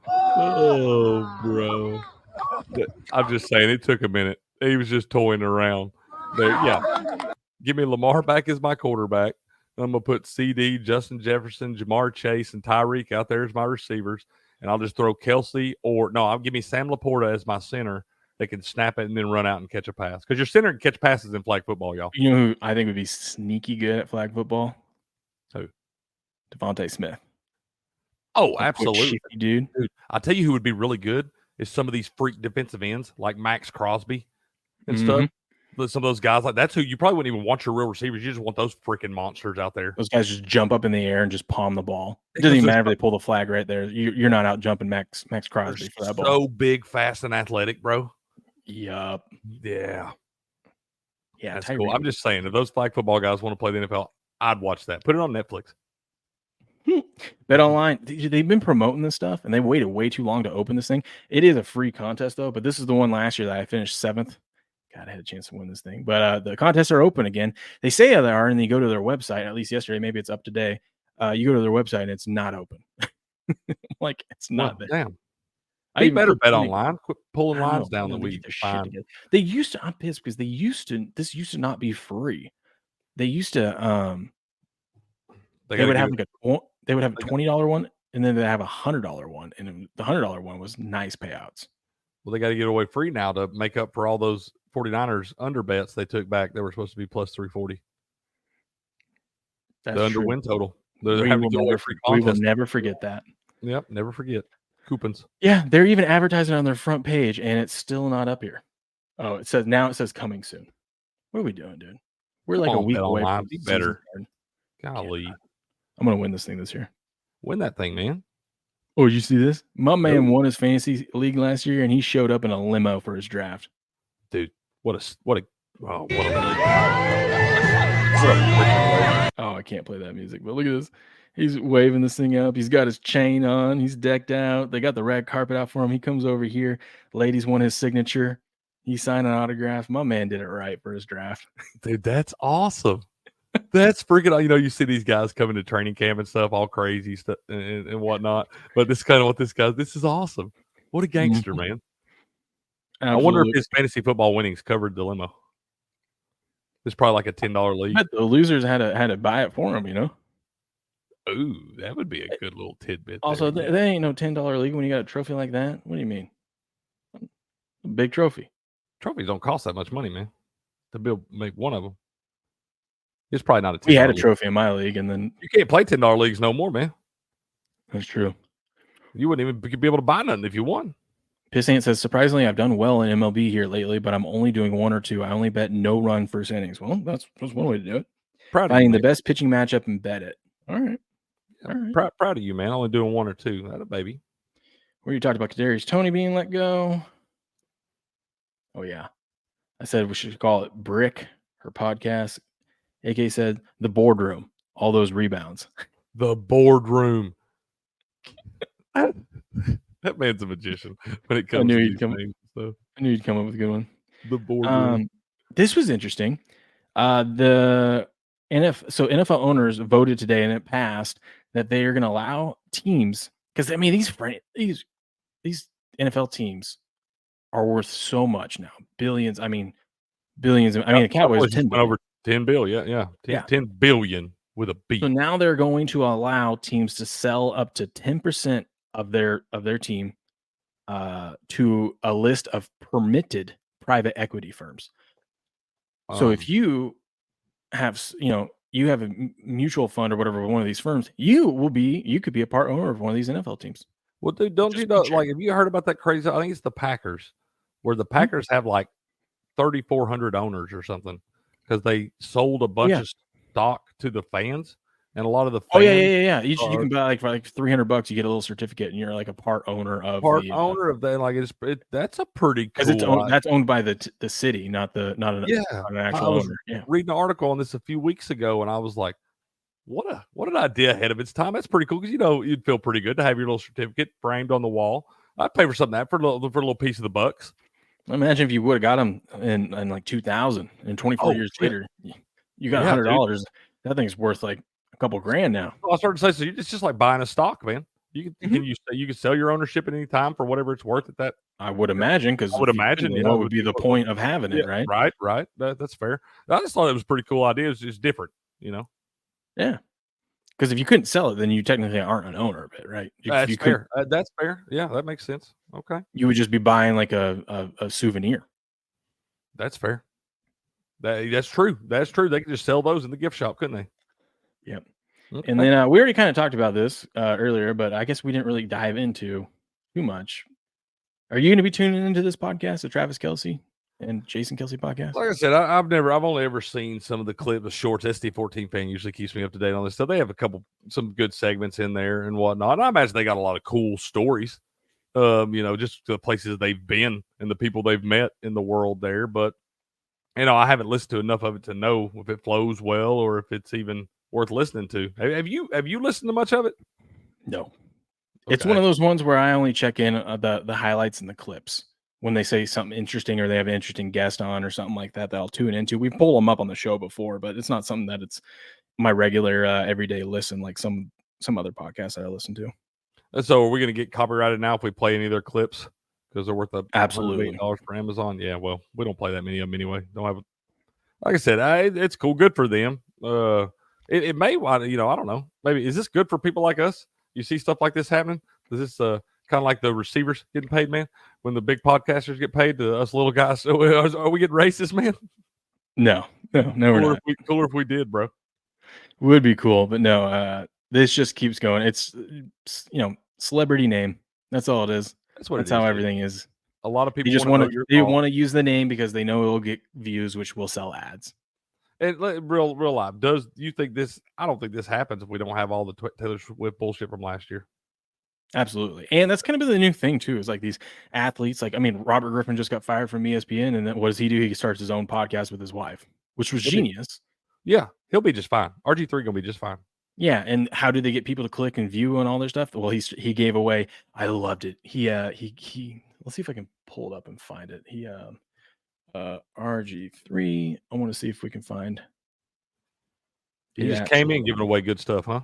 S2: Oh, bro. I'm just saying, it took a minute. He was just toying around. Give me Lamar back as my quarterback. I'm going to put CD, Justin Jefferson, Jamar Chase, and Tyreek out there as my receivers. And I'll just throw Kelce I'll give me Sam Laporta as my center that can snap it and then run out and catch a pass. Because your center can catch passes in flag football, y'all.
S9: You know who I think would be sneaky good at flag football?
S2: Who?
S9: Devontae Smith.
S2: Oh, absolutely.
S9: Dude.
S2: I'll tell you who would be really good is some of these freak defensive ends like Max Crosby and stuff. Some of those guys, like that's who you probably wouldn't even want your real receivers. You just want those freaking monsters out there.
S9: Those guys just jump up in the air and just palm the ball. It doesn't even matter if they pull the flag right there. You're not out jumping Max Crosby for that ball.
S2: So big, fast, and athletic, bro.
S9: Yup.
S2: Yeah.
S9: Yeah,
S2: that's cool. I'm just saying, if those flag football guys want to play the NFL, I'd watch that. Put it on Netflix.
S9: Bet Online, they've been promoting this stuff, and they waited way too long to open this thing. It is a free contest, though, but this is the one last year that I finished 7th. God, I had a chance to win this thing. But the contests are open again. They say they are, and you go to their website, at least yesterday, maybe it's up today. You go to their website, and it's not open. Like, it's not there.
S2: Damn. They better bet online. Quit pulling lines down the week.
S9: They used to, I'm pissed because this used to not be free. They used to, they would have a $20 one, and then they have a $100 one, and the $100 one was nice payouts.
S2: Well, they got to get away free now to make up for all those 49ers under bets they took back. They were supposed to be plus 340.
S9: That's
S2: the under
S9: true.
S2: win total.
S9: We will never forget that.
S2: Yep, never forget. Coupons.
S9: Yeah, they're even advertising on their front page, and it's still not up here. Oh, it says coming soon. What are we doing, dude? We're like a week away from
S2: be better. Golly.
S9: I'm going to win this thing this year.
S2: Win that thing, man.
S9: Oh, you see this? My man won his fantasy league last year, and he showed up in a limo for his draft.
S2: Dude, what a oh,
S9: I can't play that music, but look at this. He's waving this thing up. He's got his chain on. He's decked out. They got the red carpet out for him. He comes over here. Ladies want his signature. He signed an autograph. My man did it right for his draft.
S2: Dude, that's awesome. That's freaking, you see these guys coming to training camp and stuff, all crazy stuff and whatnot. But this is kind of what this is awesome. What a gangster, man. Absolutely. I wonder if his fantasy football winnings covered the limo. It's probably like a $10 league.
S9: But the losers had to buy it for him,
S2: Ooh, that would be a good little tidbit.
S9: Also, there ain't no $10 league when you got a trophy like that. What do you mean? A big trophy.
S2: Trophies don't cost that much money, man. To make one of them. It's probably not a $10
S9: We had a trophy in my league, and then
S2: you can't play $10 leagues no more, man.
S9: That's true.
S2: You wouldn't even be able to buy nothing if you won.
S9: Piss Ant says, surprisingly, I've done well in MLB here lately, but I'm only doing 1 or 2. I only bet no run first innings. Well, that's one way to do it. Finding the best pitching matchup and bet it. All right.
S2: All right. Proud of you, man. Only doing 1 or 2. That a baby.
S9: Where you talked about Kadarius Toney being let go. Oh, yeah. I said we should call it Brick, her podcast. AK said the boardroom, all those rebounds.
S2: The boardroom. That man's a magician when it comes to these things. So.
S9: I knew you'd come up with a good one.
S2: The boardroom.
S9: This was interesting. The NFL owners voted today, and it passed that they are going to allow teams, because these NFL teams are worth so much now, billions. Billions. The Cowboys
S2: went over 10 billion, yeah. 10 billion with a B.
S9: So now they're going to allow teams to sell up to 10% of their team to a list of permitted private equity firms. So if you have, you have a mutual fund or whatever, one of these firms, you could be a part owner of one of these NFL teams.
S2: Well, dude, don't you know, like, have you heard about that crazy? I think it's the Packers, where the Packers have like 3,400 owners or something because they sold a bunch of stock to the fans, and a lot of the fans.
S9: You can buy like for like $300, you get a little certificate, and you're like a part owner of
S2: that. Like that's a pretty cool.
S9: That's owned by the city, not an actual owner. Yeah,
S2: reading an article on this a few weeks ago, and I was like, what an idea ahead of its time. That's pretty cool because you'd feel pretty good to have your little certificate framed on the wall. I'd pay for something for a little piece of the bucks.
S9: Imagine if you would have got them in like 2000 and 24 years later, you got $100. That thing's worth like a couple grand now.
S2: Well, I started to say, so it's just like buying a stock, man. You can sell your ownership at any time for whatever it's worth at that.
S9: I would imagine, because
S2: what
S9: would be the point of having it, right?
S2: Right. That's fair. I just thought it was a pretty cool idea. It's just different,
S9: Yeah. Because if you couldn't sell it, then you technically aren't an owner of it, right?
S2: That's fair. That's fair. Yeah, that makes sense. Okay.
S9: You would just be buying like a souvenir.
S2: That's fair. That's true. That's true. They could just sell those in the gift shop, couldn't they?
S9: Yep.
S2: Okay.
S9: And then we already kind of talked about this earlier, but I guess we didn't really dive into too much. Are you going to be tuning into this podcast, the Travis Kelce and Jason Kelce podcast?
S2: Like I said, I've only ever seen some of the clips of shorts. SD14 fan usually keeps me up to date on this stuff. They have some good segments in there and whatnot. And I imagine they got a lot of cool stories, just the places they've been and the people they've met in the world there. But, I haven't listened to enough of it to know if it flows well or if it's even worth listening to. Have you listened to much of it?
S9: No. Okay. It's one of those ones where I only check in the highlights and the clips. When they say something interesting or they have an interesting guest on or something like that I'll tune into. We pull them up on the show before, but it's not something that it's my regular everyday listen like some other podcasts that I listen to.
S2: And so are we going to get copyrighted now if we play any of their clips? Because they're worth
S9: absolutely
S2: $100 for Amazon. Yeah, well, we don't play that many of them anyway. Like I said, it's cool, good for them. It may, I don't know. Maybe is this good for people like us? You see stuff like this happening? Is this kind of like the receivers getting paid, man? When the big podcasters get paid, to us little guys, so are we getting racist, man?
S9: No, we're not.
S2: Cooler if we did, bro.
S9: Would be cool, but no. This just keeps going. It's celebrity name. That's all it is. That's how everything is.
S2: A lot of people
S9: just want to use the name because they know it'll get views, which will sell ads.
S2: And real life. Do you think this? I don't think this happens if we don't have all the Taylor Swift bullshit from last year.
S9: Absolutely. And that's kind of the new thing too, is like these athletes, Robert Griffin just got fired from ESPN, and then what does he do? He starts his own podcast with his wife, which was genius.
S2: Yeah, he'll be just fine. RG3 gonna be just fine.
S9: Yeah, and how do they get people to click and view and all their stuff? Well, he gave away. I loved it. He let's see if I can pull it up and find it. He RG3. I want to see if we can find.
S2: He just came in giving away good stuff, huh?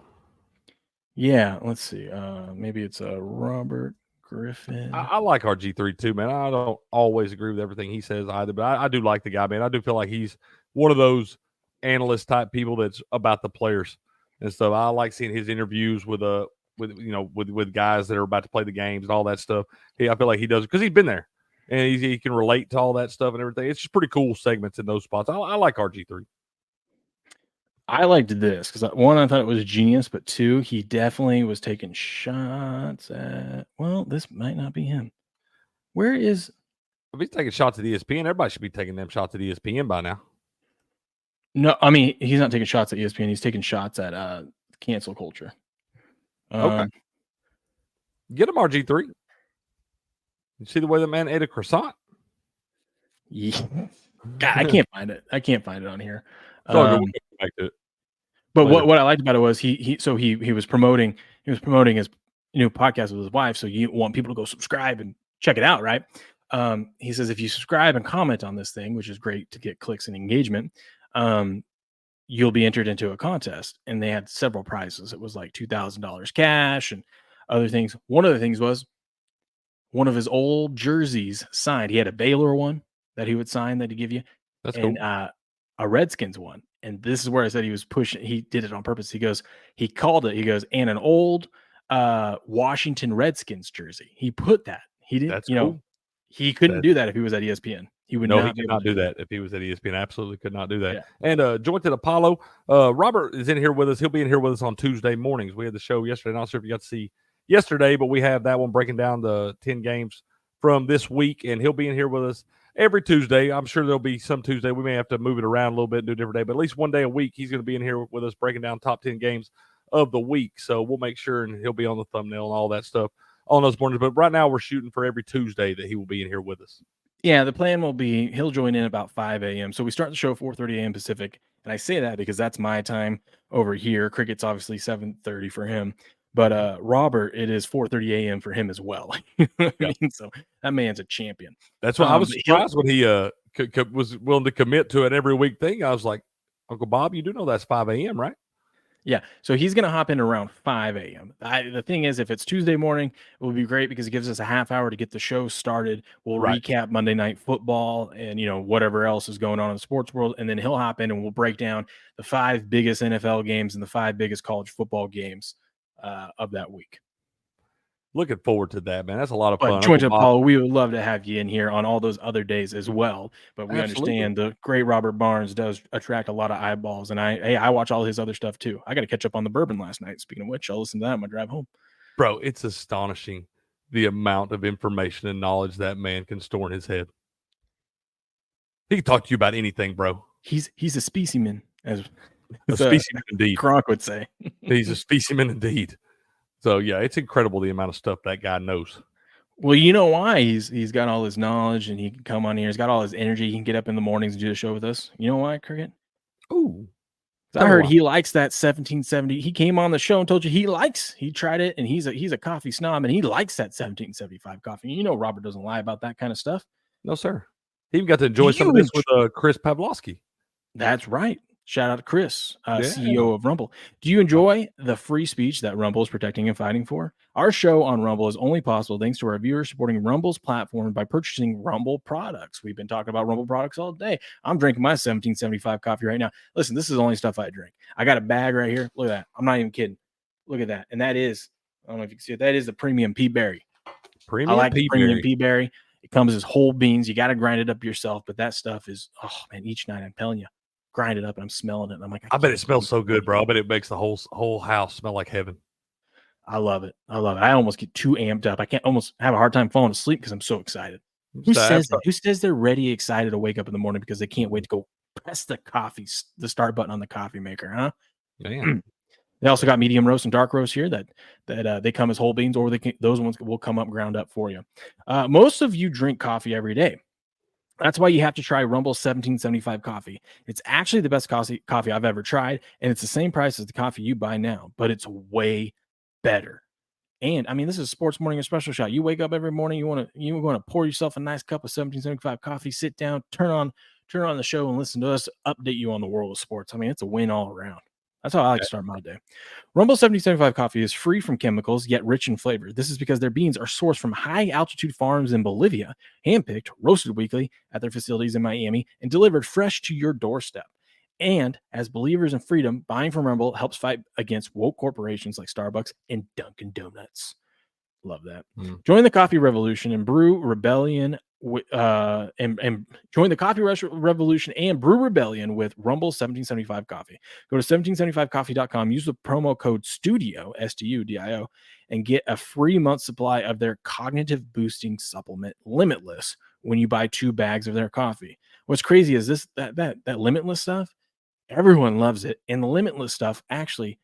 S9: Yeah, let's see. Maybe it's Robert Griffin.
S2: I like RG3 too, man. I don't always agree with everything he says either, but I do like the guy, man. I do feel like he's one of those analyst type people that's about the players and stuff. I like seeing his interviews with guys that are about to play the games and all that stuff. I feel like he does because he's been there and he can relate to all that stuff and everything. It's just pretty cool segments in those spots. I like RG3.
S9: I liked this because one, I thought it was genius, but two, he definitely was taking shots at. Well, this might not be him. Where is?
S2: If he's taking shots at ESPN, everybody should be taking them shots at ESPN by now.
S9: No, I mean he's not taking shots at ESPN. He's taking shots at cancel culture.
S2: Okay, get him RG3. You see the way the man ate a croissant?
S9: Yeah. God, I can't find it. I can't find it on here.
S2: We'll get back to it.
S9: But what I liked about it was he was promoting his new podcast with his wife. So you want people to go subscribe and check it out, right? He says if you subscribe and comment on this thing, which is great to get clicks and engagement, you'll be entered into a contest. And they had several prizes. It was like $2,000 cash and other things. One of the things was one of his old jerseys signed. He had a Baylor one that he would sign that he'd give you.
S2: That's
S9: and,
S2: cool.
S9: A Redskins one. And this is where I said he was pushing. He did it on purpose. He called it. He goes, and an old Washington Redskins jersey. He put that. He didn't,
S2: That's cool.
S9: he couldn't do that if he was at ESPN. He would
S2: No,
S9: not
S2: he
S9: be
S2: could
S9: able
S2: not
S9: to
S2: do that if he was at ESPN. Absolutely could not do that.
S9: Yeah.
S2: And Jointed Apollo, Robert is in here with us. He'll be in here with us on Tuesday mornings. We had the show yesterday. Not sure if you got to see yesterday, but we have that one breaking down the 10 games from this week, and he'll be in here with us every Tuesday. I'm sure there'll be some Tuesday. We may have to move it around a little bit and do a different day, but at least one day a week, he's going to be in here with us breaking down top 10 games of the week. So we'll make sure, and he'll be on the thumbnail and all that stuff on those mornings. But right now we're shooting for every Tuesday that he will be in here with us.
S9: Yeah, the plan will be he'll join in about 5 a.m. So we start the show 4:30 a.m. Pacific. And I say that because that's my time over here. Cricket's obviously 7:30 for him. But Robert, it is 4:30 a.m. for him as well. You know what I mean? So that man's a champion.
S2: That's why I was surprised when he was willing to commit to an every week thing. I was like, Uncle Bob, you do know that's 5 a.m., right?
S9: Yeah, so he's going to hop in around 5 a.m. The thing is, if it's Tuesday morning, it will be great because it gives us a half hour to get the show started. We'll recap Monday Night Football and, whatever else is going on in the sports world. And then he'll hop in and we'll break down the 5 biggest NFL games and the 5 biggest college football games of that week.
S2: Looking forward to that, man. That's a lot of fun.
S9: But Jointed Apollo, we would love to have you in here on all those other days as well. But we understand the great Robert Barnes does attract a lot of eyeballs. And I watch all his other stuff too. I got to catch up on the bourbon last night. Speaking of which, I'll listen to that on my drive home.
S2: Bro, it's astonishing the amount of information and knowledge that man can store in his head. He can talk to you about anything, bro.
S9: He's a specimen, as
S2: a specimen indeed.
S9: Gronk would say.
S2: He's a specimen indeed. So, yeah, it's incredible the amount of stuff that guy knows.
S9: Well, you know why he's got all his knowledge and he can come on here. He's got all his energy. He can get up in the mornings and do the show with us. You know why, Cricket?
S2: Ooh.
S9: I heard he likes that 1770. He came on the show and told you he tried it, and he's a coffee snob, and he likes that 1775 coffee. You know Robert doesn't lie about that kind of stuff.
S2: No, sir. He even got to enjoy some of this with Chris Pavlovsky.
S9: That's right. Shout out to Chris, CEO of Rumble. Do you enjoy the free speech that Rumble is protecting and fighting for? Our show on Rumble is only possible thanks to our viewers supporting Rumble's platform by purchasing Rumble products. We've been talking about Rumble products all day. I'm drinking my 1775 coffee right now. Listen, this is the only stuff I drink. I got a bag right here. Look at that. I'm not even kidding. Look at that. And that is, I don't know if you can see it, that is the premium pea berry. I like the premium pea berry. It comes as whole beans. You got to grind it up yourself, but that stuff is, oh man, each night I'm telling you. Grind it up and I'm smelling it. And I'm like,
S2: I bet it smells so good, bro. I bet it makes the whole house smell like heaven.
S9: I love it. I almost get too amped up. I can't almost have a hard time falling asleep because I'm so excited. Who says that? Who says they're ready, excited to wake up in the morning because they can't wait to go press the start button on the coffee maker, huh?
S2: Man.
S9: They also got medium roast and dark roast here that they come as whole beans, or those ones will come up ground up for you. Most of you drink coffee every day. That's why you have to try Rumble's 1775 coffee. It's actually the best coffee I've ever tried, and it's the same price as the coffee you buy now, but it's way better. And I mean, this is Sports Morning Espresso Shot. You wake up every morning, you want to pour yourself a nice cup of 1775 coffee, sit down, turn on the show and listen to us update you on the world of sports. I mean, it's a win all around. That's how I like to start my day. Rumble 1775 coffee is free from chemicals, yet rich in flavor. This is because their beans are sourced from high-altitude farms in Bolivia, handpicked, roasted weekly at their facilities in Miami, and delivered fresh to your doorstep. And as believers in freedom, buying from Rumble helps fight against woke corporations like Starbucks and Dunkin' Donuts. Love that. Join the coffee revolution and brew rebellion and join the coffee revolution and brew rebellion with Rumble 1775 coffee. Go to 1775coffee.com, use the promo code STUDIO, STUDIO, and get a free month supply of their cognitive boosting supplement, Limitless, when you buy 2 bags of their coffee. What's crazy is that Limitless stuff, everyone loves it, and the Limitless stuff actually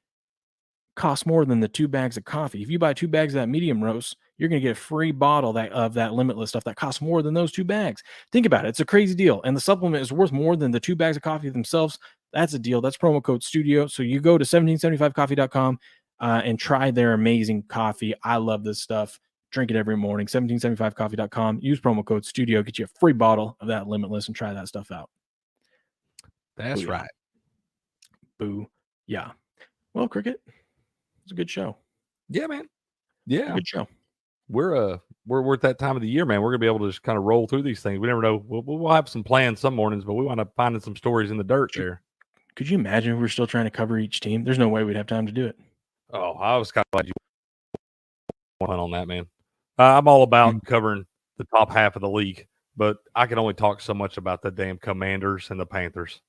S9: costs more than the 2 bags of coffee. If you buy 2 bags of that medium roast, you're going to get a free bottle of that Limitless stuff that costs more than those 2 bags. Think about it. It's a crazy deal. And the supplement is worth more than the 2 bags of coffee themselves. That's a deal. That's promo code STUDIO. So you go to 1775coffee.com and try their amazing coffee. I love this stuff. Drink it every morning. 1775coffee.com. Use promo code STUDIO. Get you a free bottle of that Limitless and try that stuff out.
S2: That's
S9: Boo,
S2: right.
S9: Boo. Yeah. Well, Cricket, it's a good show.
S2: Yeah, man. Yeah.
S9: Good show.
S2: We're at that time of the year, man. We're gonna be able to just kind of roll through these things. We never know. We'll have some plans some mornings, but we want to find some stories in the dirt there.
S9: Could you imagine if we're still trying to cover each team? There's no way we'd have time to do it.
S2: Oh, I was kind of glad you went on that, man. I'm all about covering the top half of the league, but I can only talk so much about the damn Commanders and the Panthers.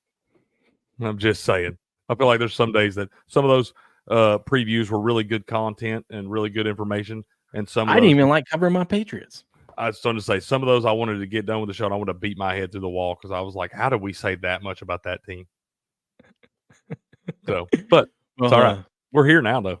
S2: I'm just saying. I feel like there's some days that some of those previews were really good content and really good information, and some of
S9: I
S2: those,
S9: didn't even like covering my Patriots.
S2: I was starting to say some of those I wanted to get done with the show, and I wanted to beat my head through the wall because I was like, how did we say that much about that team? So, but it's all right. We're here now, though.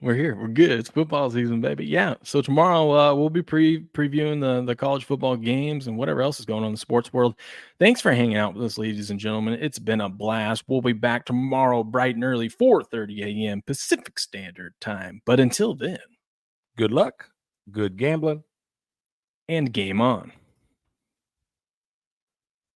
S9: We're here. We're good. It's football season, baby. Yeah. So tomorrow we'll be previewing the college football games and whatever else is going on in the sports world. Thanks for hanging out with us, ladies and gentlemen. It's been a blast. We'll be back tomorrow bright and early, 4:30 a.m. Pacific Standard Time. But until then,
S2: good luck, good gambling,
S9: and game on.